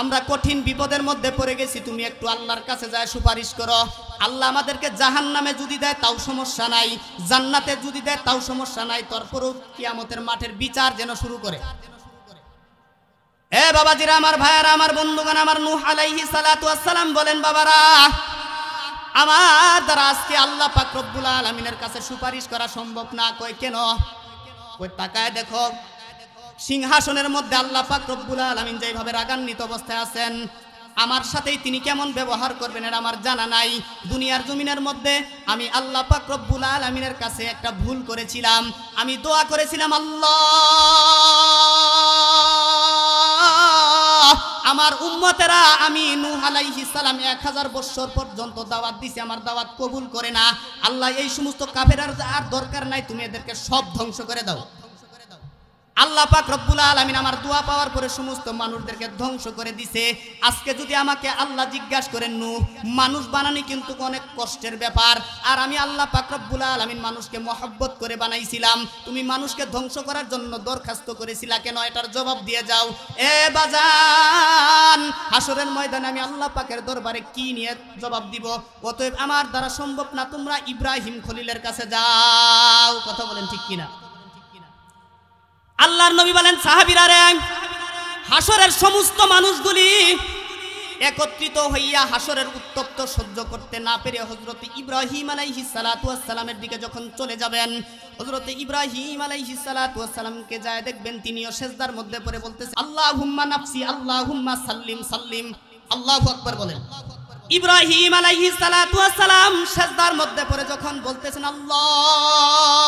আমরা কঠিন বিপদের মধ্যে পড়ে গেছি, তুমি একটু আল্লাহর কাছে যায় সুপারিশ করো। আল্লাহ আমাদেরকে জাহান্নামে যদি দেয় তাও সমস্যা নাই, জান্নাতে যদি দেয় তাও সমস্যা নাই, তারপরেও কিয়ামতের মাঠের বিচার যেন শুরু করে। এ বাবাজিরা, আমার ভাইয়ারা, আমার বন্ধুগণ আমার, নূহ আলাইহিস সালাতু ওয়াস সালাম বলেন, বাবারা, আমার দ্বারা আজকে আল্লাহ পাক রব্বুল আলামিনের কাছে সুপারিশ করা সম্ভব না। কই কেন? কই তাকায় দেখো, সিংহাসনের মধ্যে আল্লাহ পাক রব্বুল আলামিন যেভাবে রাগান্বিত অবস্থায় আছেন, আমার সাথেই তিনি কেমন ব্যবহার করবেন এটা আমার জানা নাই। দুনিয়ার জমিনের মধ্যে আমি আল্লাহ পাক রব্বুল আলামিনের কাছে একটা ভুল করেছিলাম, আমি দোয়া করেছিলাম, আল্লাহ আমার উম্মতেরা, আমি নূহ আলাইহিস সালাম 1000 বছর পর্যন্ত দাওয়াত দিছি, আমার দাওয়াত কবুল করে না। আল্লাহ এই সমস্ত কাফেরার আর দরকার নাই, তুমি এদেরকে সব ধ্বংস করে দাও। আল্লাহ পাক রব্বুল আলামিন আমার দোয়া পাওয়ার পরে সমস্ত মানুষদেরকে ধ্বংস করে দিছে। আজকে যদি আমাকে আল্লাহ জিজ্ঞাসা করেন, নূহ, মানুষ বানানি কিন্তু অনেক কষ্টের ব্যাপার, আর আমি আল্লাহ পাক রব্বুল আলামিন মানুষকে মহব্বত করে বানাইছিলাম, তুমি মানুষকে ধ্বংস করার জন্য দরখাস্ত করেছিলা কেন? এটার জবাব দিয়ে যাও। এ বাজান, হাসরের ময়দানে আমি আল্লাহ পাকের দরবারে কি নিয়ে জবাব দিব? অতএব আমার দ্বারা সম্ভব না, তোমরা ইব্রাহিম খলিলের কাছে যাও। কথা বলেন ঠিক কিনা? আল্লাহর নবী বলেন, সাহাবীরা রে, হাসরের সমস্ত মানুষগুলি একত্রিত হইয়া হাসরের উত্তপ্ত সহ্য করতে না পেরে হযরত ইব্রাহিম আলাইহিস সালাতু ওয়াস সালামের দিকে যখন চলে যাবেন, হযরত ইব্রাহিম আলাইহিস সালাতু ওয়াস সালামকে যায় দেখবেন তিনিও সিজদার মধ্যে পড়ে বলতেছে, আল্লাহুম্মা নাফসি আল্লাহুম্মা সাল্লিম সাল্লিম। আল্লাহু আকবার বলেন। ইব্রাহিম আলাইহিস সালাতু ওয়াস সালাম সিজদার মধ্যে পড়ে যখন বলতেছেন, আল্লাহ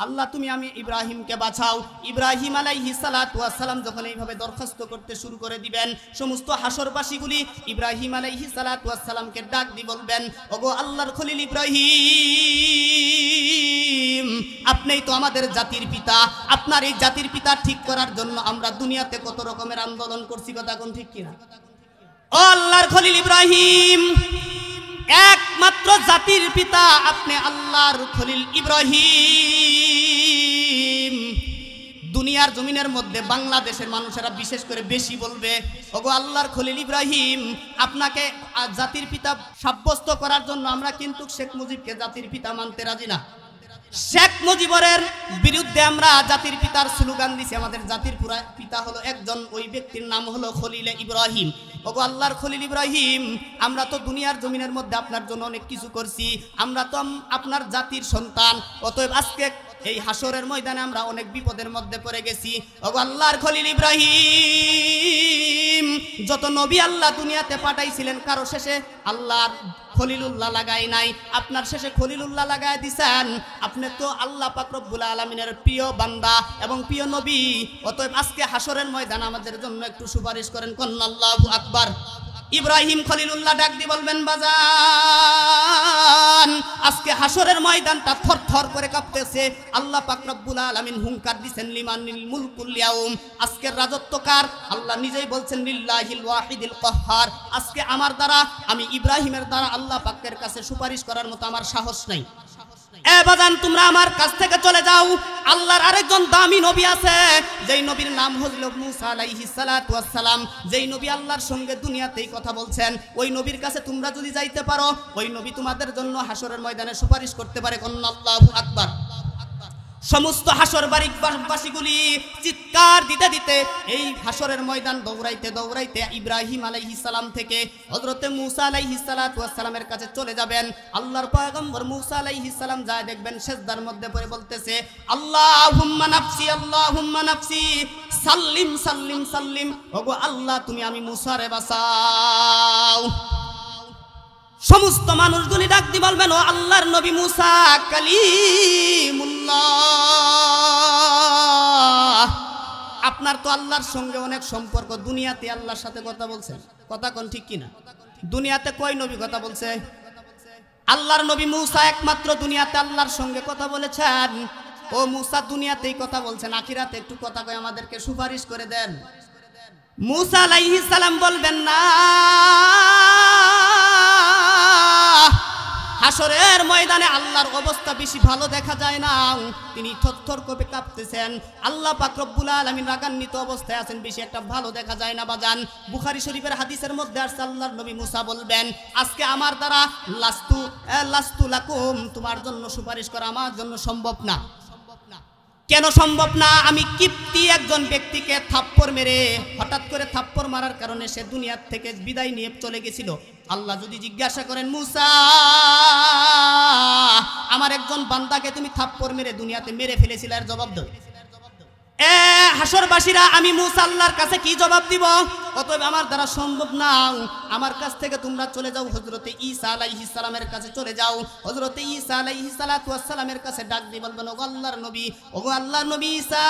আল্লাহ তুমি আমি ইব্রাহিমকে বাঁচাও। ইব্রাহিম আলাইহিস সালাতু ওয়াস সালাম যখন এইভাবে দরখাস্ত করতে শুরু করে দিবেন, সমস্ত হাসরবাসীগুলি ইব্রাহিম আলাইহিস সালাতু ওয়াস সালামকে ডাক দিয়ে বলবেন, ওগো আল্লাহর খলিল ইব্রাহিম, আপনিই তো আমাদের জাতির পিতা, আপনার এই জাতির পিতা ঠিক করার জন্য আমরা দুনিয়াতে কত রকমের আন্দোলন করছি, কথা কোন ঠিক কিনা? ও আল্লাহর খলিল ইব্রাহিম, একমাত্র জাতির পিতা আপনি আল্লাহর খলিল ইব্রাহিম। দুনিয়ার জমিনের মধ্যে বাংলাদেশের মানুষেরা বিশেষ করে বেশি বলবে, ওগো আল্লাহর খলিল ইব্রাহিম, আপনাকে জাতির পিতা সাব্যস্ত করার জন্য আমরা কিন্তু শেখ মুজিবকে জাতির পিতা মানতে রাজি না। শেখ মুজিবরের বিরুদ্ধে আমরা জাতির পিতার স্লোগান দিছি, আমাদের জাতির পিতা হলো একজন, ওই ব্যক্তির নাম হলো খলিল ইব্রাহিম। ওগো আল্লাহর খলিল ইব্রাহিম, আমরা তো দুনিয়ার জমিনের মধ্যে আপনার জন্য অনেক কিছু করছি, আমরা তো আপনার জাতির সন্তান, অতএব আজকে এই হাসরের ময়দানে আমরা অনেক বিপদের মধ্যে পড়ে গেছি। ওগো আল্লাহর খলিল ইব্রাহিম, যত নবী আল্লাহ দুনিয়াতে পাঠাইছিলেন কারো শেষে আল্লাহর খলিলুল্লাহ লাগাই নাই, আপনার শেষে খলিলুল্লাহ লাগাই দিছেন। আপনি তো আল্লাহ পাক রব্বুল আলামিনের প্রিয় বান্দা এবং প্রিয় নবী, অতএব আজকে হাসরের ময়দান আমাদের জন্য একটু সুপারিশ করেন, কন্না আল্লাহু আকবার। ইব্রাহিম খলিলুল্লাহ ডাক দিয়ে বলবেন, বাজান, আজকে হাসরের ময়দানটা থরথর করে কাঁপতেছে। আল্লাহ পাক রব্বুল আলামিন হুঙ্কার দিবেন, লিমানিল মুলকুল ইয়াউম, আজকের রাজত্বকার আল্লাহ নিজেই বলছেন, লিল্লাহিল ওয়াহিদিল কাহ্হার। আজকে আমার দ্বারা, আমি ইব্রাহিমের দ্বারা আল্লাহ পাকের কাছে সুপারিশ করার মতো আমার সাহস নাই। এ বাজান তোমরা আমার কাছ থেকে চলে যাও। আল্লাহর আরেকজন দামি নবী আছে, যেই নবীর নাম হলো মুসা আলাইহিস সালাতু ওয়াস সালাম, যেই নবী আল্লাহর সঙ্গে দুনিয়াতেই কথা বলছেন। ওই নবীর কাছে তোমরা যদি যাইতে পারো, ওই নবী তোমাদের জন্য হাসরের ময়দানে সুপারিশ করতে পারে। আল্লাহু আকবার। সমস্ত হাসর বাড়িবাসীগুলি চিৎকার দিতে দিতে এই হাসরের ময়দান দৌড়াইতে দৌড়াইতে ইব্রাহিম আলাইহিস সালাম থেকে হযরতে মুসা আলাইহিস সালাতু ওয়াস সালামের কাছে চলে যাবেন। আল্লাহর পয়গম্বর মুসা আলাইহিস সালাম যায় দেখবেন সিজদার মধ্যে পড়ে বলতেছে, আল্লাহুম্মা নাফসি আল্লাহুম্মা নাফসি সাল্লিম সাল্লিম সাল্লিম। ওগো আল্লাহ, তুমি আমি মুসারে বাঁচাও। সমস্ত মানুষগুলি ডাক দিয়ে বলবেন, ও আল্লাহর নবী মুসা কালিমুল্লাহ, আপনার তো আল্লাহর সঙ্গে অনেক সম্পর্ক, দুনিয়াতে আল্লাহর সাথে কথা বলছেন। কথা কোন ঠিক কিনা? দুনিয়াতে কয় নবী কথা বলছে? আল্লাহর নবী মুসা একমাত্র দুনিয়াতে আল্লাহর সঙ্গে কথা বলেছেন। ও মুসা দুনিয়াতেই কথা বলছেন, আখিরাতে একটু কথা কয় আমাদেরকে সুপারিশ করে দেন। মুসা আলাইহিস সালাম বলবেন না, হাসরের ময়দানে আল্লাহর অবস্থা বেশি ভালো দেখা যায় না, তিনি থরথর করে কাঁপতেছেন। আল্লাহ পাক রব্বুল আলামিন রাগান্বিত অবস্থায় আছেন, বেশি একটা ভালো দেখা যায় না বাজান। বুখারী শরীফের হাদিসের মধ্যে আসছে, আল্লাহর নবী মুসা বলবেন, আজকে আমার দ্বারা লাস্তু লাকুম, তোমার জন্য সুপারিশ করা আমার জন্য সম্ভব না। কেন সম্ভব না? আমি কিপ্তি একজন ব্যক্তিকে থাপ্পড় মেরে, হঠাৎ করে থাপ্পড় মারার কারণে সে দুনিয়া থেকে বিদায় নিয়ে চলে গেছিল। আল্লাহ যদি জিজ্ঞাসা করেন, মুসা আমার একজন বান্দাকে তুমি থাপ্পড় মেরে দুনিয়াতে মেরে ফেলেছিলে, এর জবাব দাও। এ হাসরবাসীরা, আমি মুসা আল্লাহর কাছে কি জবাব দিব? অতএব আমার দ্বারা সম্ভব না। আমার কাছ থেকে তোমরা চলে যাও, হযরতে ঈসা আলাইহিস সালামের কাছে চলে যাও। হযরতে ঈসা আলাইহিস সালাতু ওয়াস সালামের কাছে ডাক দিয়ে বলবেন, ওগো আল্লাহর নবী, ওগো আল্লাহর নবী ঈসা,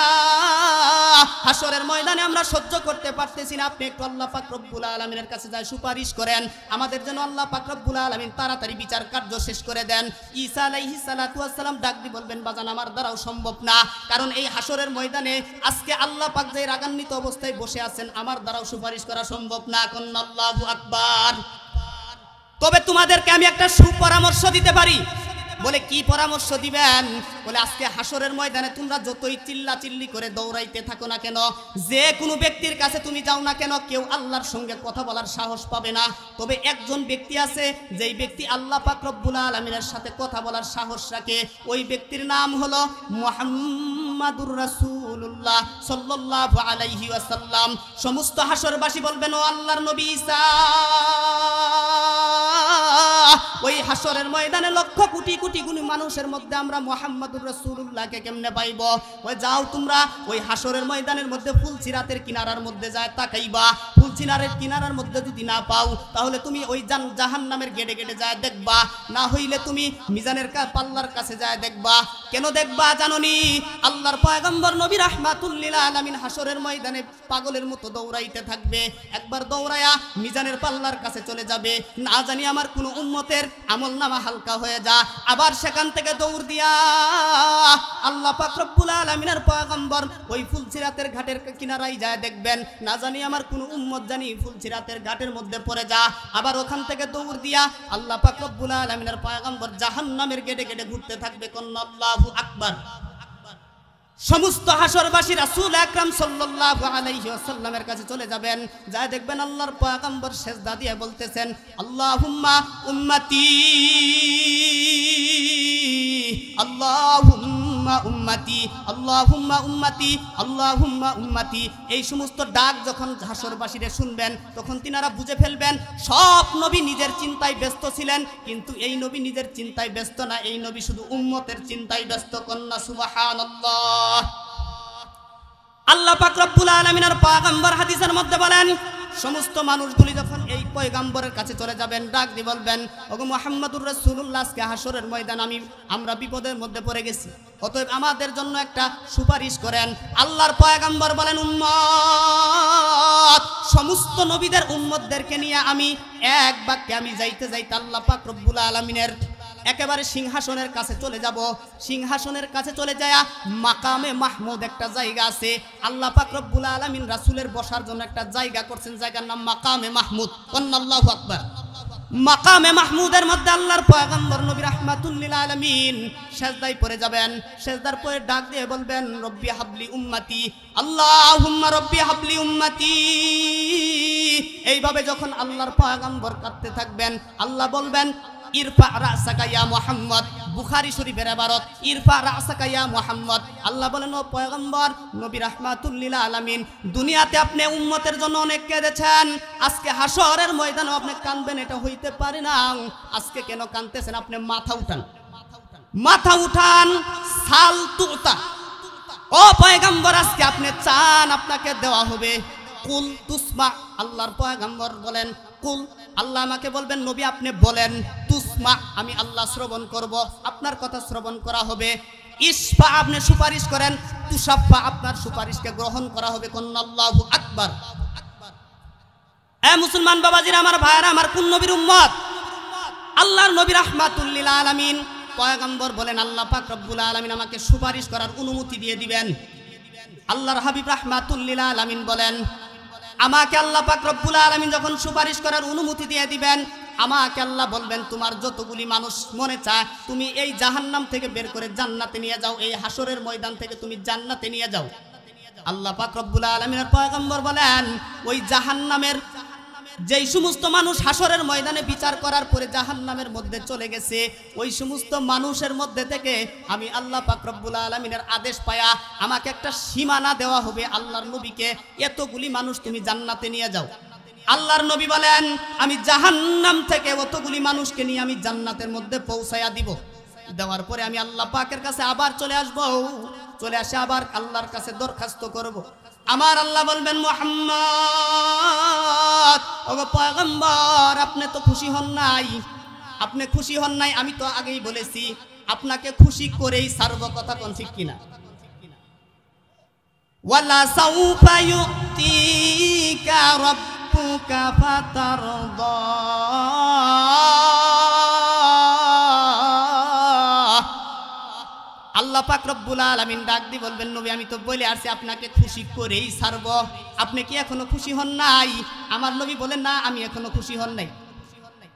হাসরের ময়দানে আমরা সহ্য করতে পারতেছি না, আপনি একটু আল্লাহ পাক রব্বুল আলামিনের কাছে যায় সুপারিশ করেন, আমাদের জন্য আল্লাহ পাক রব্বুল আলামিন তাড়াতাড়ি বিচার কার্য শেষ করে দেন। ঈসা আলাইহিস সালাতু ওয়াস সালাম ডাক দিয়ে বলবেন, বাজান আমার দ্বারাও সম্ভব না, কারণ এই হাসরের ময়দানে আজকে আল্লাহ পাক যে রাগান্বিত অবস্থায় বসে আছেন, আমার দ্বারাও সুপারিশ করা সম্ভব না। আল্লাহু আকবার। তবে তোমাদেরকে আমি একটা সুপরামর্শ দিতে পারি। বলে কি পরামর্শ দিবেন? বলে আজকে হাসরের ময়দানে তোমরা যতই চিল্লাচিল্লি করে দৌড়াইতে থাকো না কেন, যে কোনো ব্যক্তির কাছে তুমি যাও না কেন, কেউ আল্লাহর সঙ্গে কথা বলার সাহস পাবে না। তবে একজন ব্যক্তি আছে, যেই ব্যক্তি আল্লাহ পাক রব্বুল আলামিনের সাথে কথা বলার সাহস রাখে, ওই ব্যক্তির নাম হলো মুহাম্মাদুর রাসূলুল্লাহ সাল্লাল্লাহু আলাইহি ওয়াসাল্লাম। সমস্ত হাসরবাসী বলবেন, ও আল্লাহর নবী ঈসা, ওই হাসরের ময়দানে লক্ষ কোটি কোটি গুণ মানুষের মধ্যে আমরা মুহাম্মাদুর রাসূলুল্লাহকে কেমনে পাইব? ওই যাও তোমরা ওই হাসরের ময়দানের মধ্যে ফুলসিরাতের কিনারার মধ্যে যায় তাকাইবা, ফুলসিরাতের কিনারার মধ্যে যদি না পাও, তাহলে তুমি ওই জাহান্নামের গেটে গেটে যায় দেখবা, না হইলে তুমি মিজানের পাল্লার কাছে যায় দেখবা। কেন দেখবা জানোনি? আল্লাহর পয়গম্বর নবী রাহমাতুল লিল আলামিন হাসরের ময়দানে পাগলের মতো দৌড়াইতে থাকবে, একবার দৌড়ায়া মিজানের পাল্লার কাছে চলে যাবে, না জানি আমার কোন উম্মতের আমলনামা হালকা হয়ে যা, আবার সেখান থেকে দৌড় দিয়া আল্লাহ পাক রব্বুল আলামিনের পয়গম্বর ওই ফুলসিরাতের ঘাটের কিনারায় যায় দেখবেন, না জানি আমার কোন উম্মত জানি ফুলসিরাতের ঘাটের মধ্যে পড়ে যা, আবার ওখান থেকে দৌড় দিয়া আল্লাহ পাক রব্বুল আলামিনের পয়গম্বর জাহান্নামের গেটে গেটে ঘুরতে থাকবে। আল্লাহু আকবার। সমস্ত হাসরবাসী রাসূল আকরাম সাল্লাল্লাহু আলাইহি ওয়াসাল্লামের কাছে চলে যাবেন, যায় দেখবেন আল্লাহর পয়গম্বর সিজদা দিয়ে বলতেছেন, আল্লাহুম্মা উম্মতি আল্লাহুম্মা উম্মতি আল্লাহুম্মা উম্মতি আল্লাহুম্মা উম্মতি। এই সমস্ত ডাক যখন হাসরবাসীরা শুনবেন, তখন তিনারা বুঝে ফেলবেন সব নবী নিজের চিন্তায় ব্যস্ত ছিলেন, কিন্তু এই নবী নিজের চিন্তায় ব্যস্ত না, এই নবী শুধু উম্মতের চিন্তায় ব্যস্ত। কন্যা সুবহানাল্লাহ। আল্লাহ পাক রব্বুল আলামিনের পয়গম্বর হাদিসের মধ্যে বলেন, সমস্ত মানুষগুলি যখন এই পয়গম্বরের কাছে চলে যাবেন, ডাক দিয়ে বলবেন, ওগো মুহাম্মাদুর রাসূলুল্লাহ, আজকে হাসরের ময়দান আমরা বিপদের মধ্যে পড়ে গেছি, অতএব আমাদের জন্য একটা সুপারিশ করেন। আল্লাহর পয়গম্বর বলেন, উম্মত, সমস্ত নবীদের উম্মতদেরকে নিয়ে আমি এক বাক্যে আমি যাইতে যাইতে আল্লাহ পাক রব্বুল আলামিনের একেবারে সিংহাসনের কাছে চলে যাব। সিংহাসনের কাছে চলে যায় মাকামে মাহমুদ একটা জায়গা আছে, আল্লাহ পাক রব্বুল আলামিন রাসূলের বসার জন্য একটা জায়গা করছেন, জায়গার নাম মাকামে মাহমুদ। আল্লাহু আকবার। মাকামে মাহমুদের মধ্যে আল্লাহর পয়গম্বর নবী রাহমাতুল লিল আলামিন সিজদায় পড়ে যাবেন। সিজদার পরে ডাক দিয়ে বলবেন রব্বি হাবলি উম্মতি, আল্লাহুম্মা রব্বি হাবলি উম্মতি। এইভাবে যখন আল্লাহর পয়গম্বর কাঁদতে থাকবেন, আল্লাহ বলবেন ইরফা রাসাকা ইয়া মুহাম্মদ। বুখারী শরীফের ইবারত ইরফা রাসাকা ইয়া মুহাম্মদ। আল্লাহ বলেন ও পয়গম্বর নবী রাহমাতুল লিল আলামিন, দুনিয়াতে আপনি উম্মতের জন্য অনেক কেঁদেছেন, আজকে হাশরের ময়দানে আপনি কাঁদবেন এটা হইতে পারে না। আজকে কেন কাঁদতেছেন? আপনি মাথা উঠান, মাথা উঠান। সাল তুতা, ও পয়গম্বর আজকে আপনি চান আপনাকে দেওয়া হবে। কুল তুসমা, আল্লাহর পয়গম্বর বলেন কুল, আল্লাহ আমাকে বলবেন নবী আপনি বলেন, তুসমা আমি আল্লাহ শ্রবণ করব, আপনার কথা শ্রবণ করা হবে। ইসফা আপনি সুপারিশ করেন, তুসাফা আপনার সুপারিশকে গ্রহণ করা হবে। আল্লাহু আকবার। এ মুসলমান বাবাজিরা, আমার ভাইরা, আমার কোন নবীর উম্মত? আল্লাহর নবী রাহমাতুল লিল আলামিন পয়গম্বর বলেন আল্লাহ পাক রব্বুল আলামিন আমাকে সুপারিশ করার অনুমতি দিয়ে দিবেন। আল্লাহর হাবিব রাহমাতুল লিল আলামিন বলেন আমাকে আল্লাহ পাক রব্বুল আলামিন যখন সুপারিশ করার অনুমতি দিয়ে দিবেন, আমাকে আল্লাহ বলবেন তোমার যতগুলি মানুষ মনে চায় তুমি এই জাহান্নাম থেকে বের করে জান্নাতে নিয়ে যাও, এই হাসরের ময়দান থেকে তুমি জান্নাতে নিয়ে যাও। আল্লাহ পাক রব্বুল আলামিনের পয়গম্বর বলেন ওই জাহান্নামের যেই সমস্ত মানুষ হাসরের ময়দানে বিচার করার পরে জাহান্নামের মধ্যে চলে গেছে, ওই সমস্ত মানুষের মধ্যে থেকে আমি আল্লাহ পাক রব্বুল আলামিনের আদেশ পায়া আমাকে একটা সীমানা দেওয়া হবে আল্লাহর নবীকে, এতগুলি মানুষ তুমি জান্নাতে নিয়ে যাও। আল্লাহর নবী বলেন আমি জাহান্নাম থেকে অতগুলি মানুষকে নিয়ে আমি জান্নাতের মধ্যে পৌঁছায়া দিব। দেওয়ার পরে আমি আল্লাহ পাকের কাছে আবার চলে আসব, চলে আসে আবার আল্লাহর কাছে দরখাস্ত করব। আমার আল্লাহ বলবেন মুহাম্মদ ও পয়গম্বর আপনি তো খুশি হন নাই, আপনি খুশি হন নাই, আমি তো আগেই বলেছি আপনাকে খুশি করেই ছাড়ব। কথা কোন ঠিক কিনা? ওয়ালা সাউফা ইউতিকা রাব্বুকা ফাতারদা। আল্লাহ পাক রব্বুল আলামিন ডাক দিয়ে বলবেন নবী আমি তো বলে আসছি আপনাকে খুশি করেই ছাড়ব, আপনি কি এখনো খুশি হন নাই? আমার নবী বলেন না আমি এখনো খুশি হন নাই।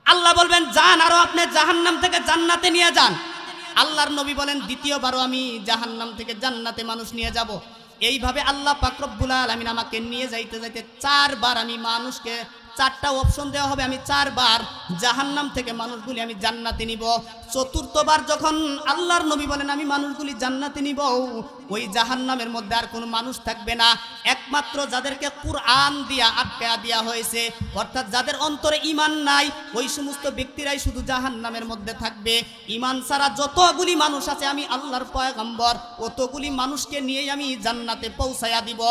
আল্লাহ বলবেন যান আরো আপনি জাহান্নাম থেকে জান্নাতে নিয়ে যান। আল্লাহর নবী বলেন দ্বিতীয়বারও আমি জাহান্নাম থেকে জান্নাতে মানুষ নিয়ে যাব। এইভাবে আল্লাহ পাক রব্বুল আলামিন আমাকে নিয়ে যাইতে যাইতে চারবার আমি মানুষকে চারটা অপশন দেওয়া হবে, আমি চারবার জাহান্নাম থেকে মানুষগুলি আমি জান্নাতে নিব। চতুর্থবার যখন আল্লাহর নবী বলেন আমি মানুষগুলি জান্নাতে নিব, ওই জাহান্নামের মধ্যে আর কোনো মানুষ থাকবে না, একমাত্র যাদেরকে কুরআন দিয়া আটকা দেওয়া হয়েছে, অর্থাৎ যাদের অন্তরে ঈমান নাই ওই সমস্ত ব্যক্তিরাই শুধু জাহান্নামের মধ্যে থাকবে। ঈমান ছাড়া যতগুলি মানুষ আছে আমি আল্লাহর পয়গম্বর অতগুলি মানুষকে নিয়েই আমি জান্নাতে পৌঁছায়া দিব।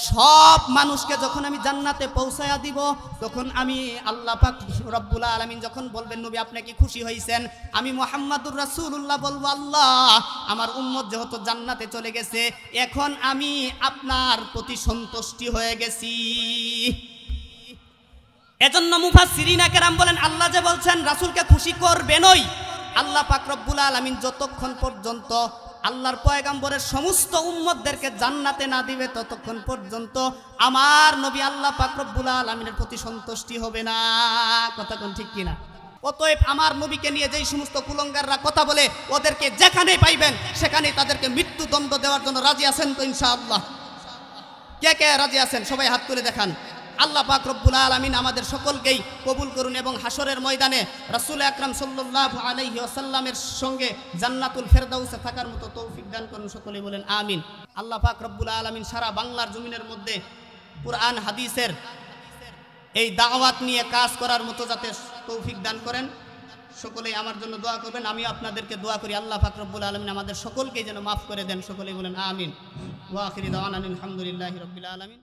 সব মানুষকে যখন আমি জান্নাতে পৌঁছায়া দিব তখন আমি আল্লাহ পাক রব্বুল আলামিন যখন বলবেন নবী আপনি কি খুশি হয়েছেন, আমি মুহাম্মাদুর রাসূলুল্লাহ বলবো আল্লাহ আমার উম্মত যেহেতু জান্নাতে চলে গেছে এখন আমি আপনার প্রতি সন্তুষ্টি হয়ে গেছি। এজন্য মুফাসসিরিনে কেরাম বলেন আল্লাহ যে বলছেন রাসূলকে খুশি করবেনই, আল্লাহ পাক রব্বুল আলামিন যতক্ষণ পর্যন্ত আল্লাহর পয়গম্বরের সমস্ত উম্মতদেরকে জান্নাতে না দিবে ততক্ষণ পর্যন্ত আমার নবী আল্লাহ পাক রব্বুল আলামিনের প্রতি সন্তুষ্টি হবে না। কথা কোন ঠিক কিনা? অতএব আমার নবীকে নিয়ে যেই সমস্ত কুলঙ্গাররা কথা বলে ওদেরকে যেখানে পাইবেন সেখানে তাদেরকে মৃত্যুদণ্ড দেওয়ার জন্য রাজি আছেন তো ইনশাআল্লাহ? কে কে রাজি আছেন সবাই হাত তুলে দেখান। আল্লাহ পাক রব্বুল আলামিন আমাদের সকলকেই কবুল করুন এবং হাসরের ময়দানে রাসূল আকরাম সাল্লাল্লাহু আলাইহি ওয়াসাল্লামের সঙ্গে জান্নাতুল ফেরদাউসে থাকার মতো তৌফিক দান করুন। সকলে বলেন আমিন। আল্লাহ পাক রব্বুল আলামিন সারা বাংলার জমিনের মধ্যে কুরআন হাদিসের এই দাওয়াত নিয়ে কাজ করার মতো যাতে তৌফিক দান করেন। সকলেই আমার জন্য দোয়া করবেন, আমি আপনাদেরকে দোয়া করি আল্লাহ পাক রব্বুল আলামিন আমাদের সকলকেই যেন মাফ করে দেন। সকলেই বলেন আমিন। ওয়া আখিরি দাওয়ানা আলহামদুলিল্লাহি রাব্বিল আলামিন।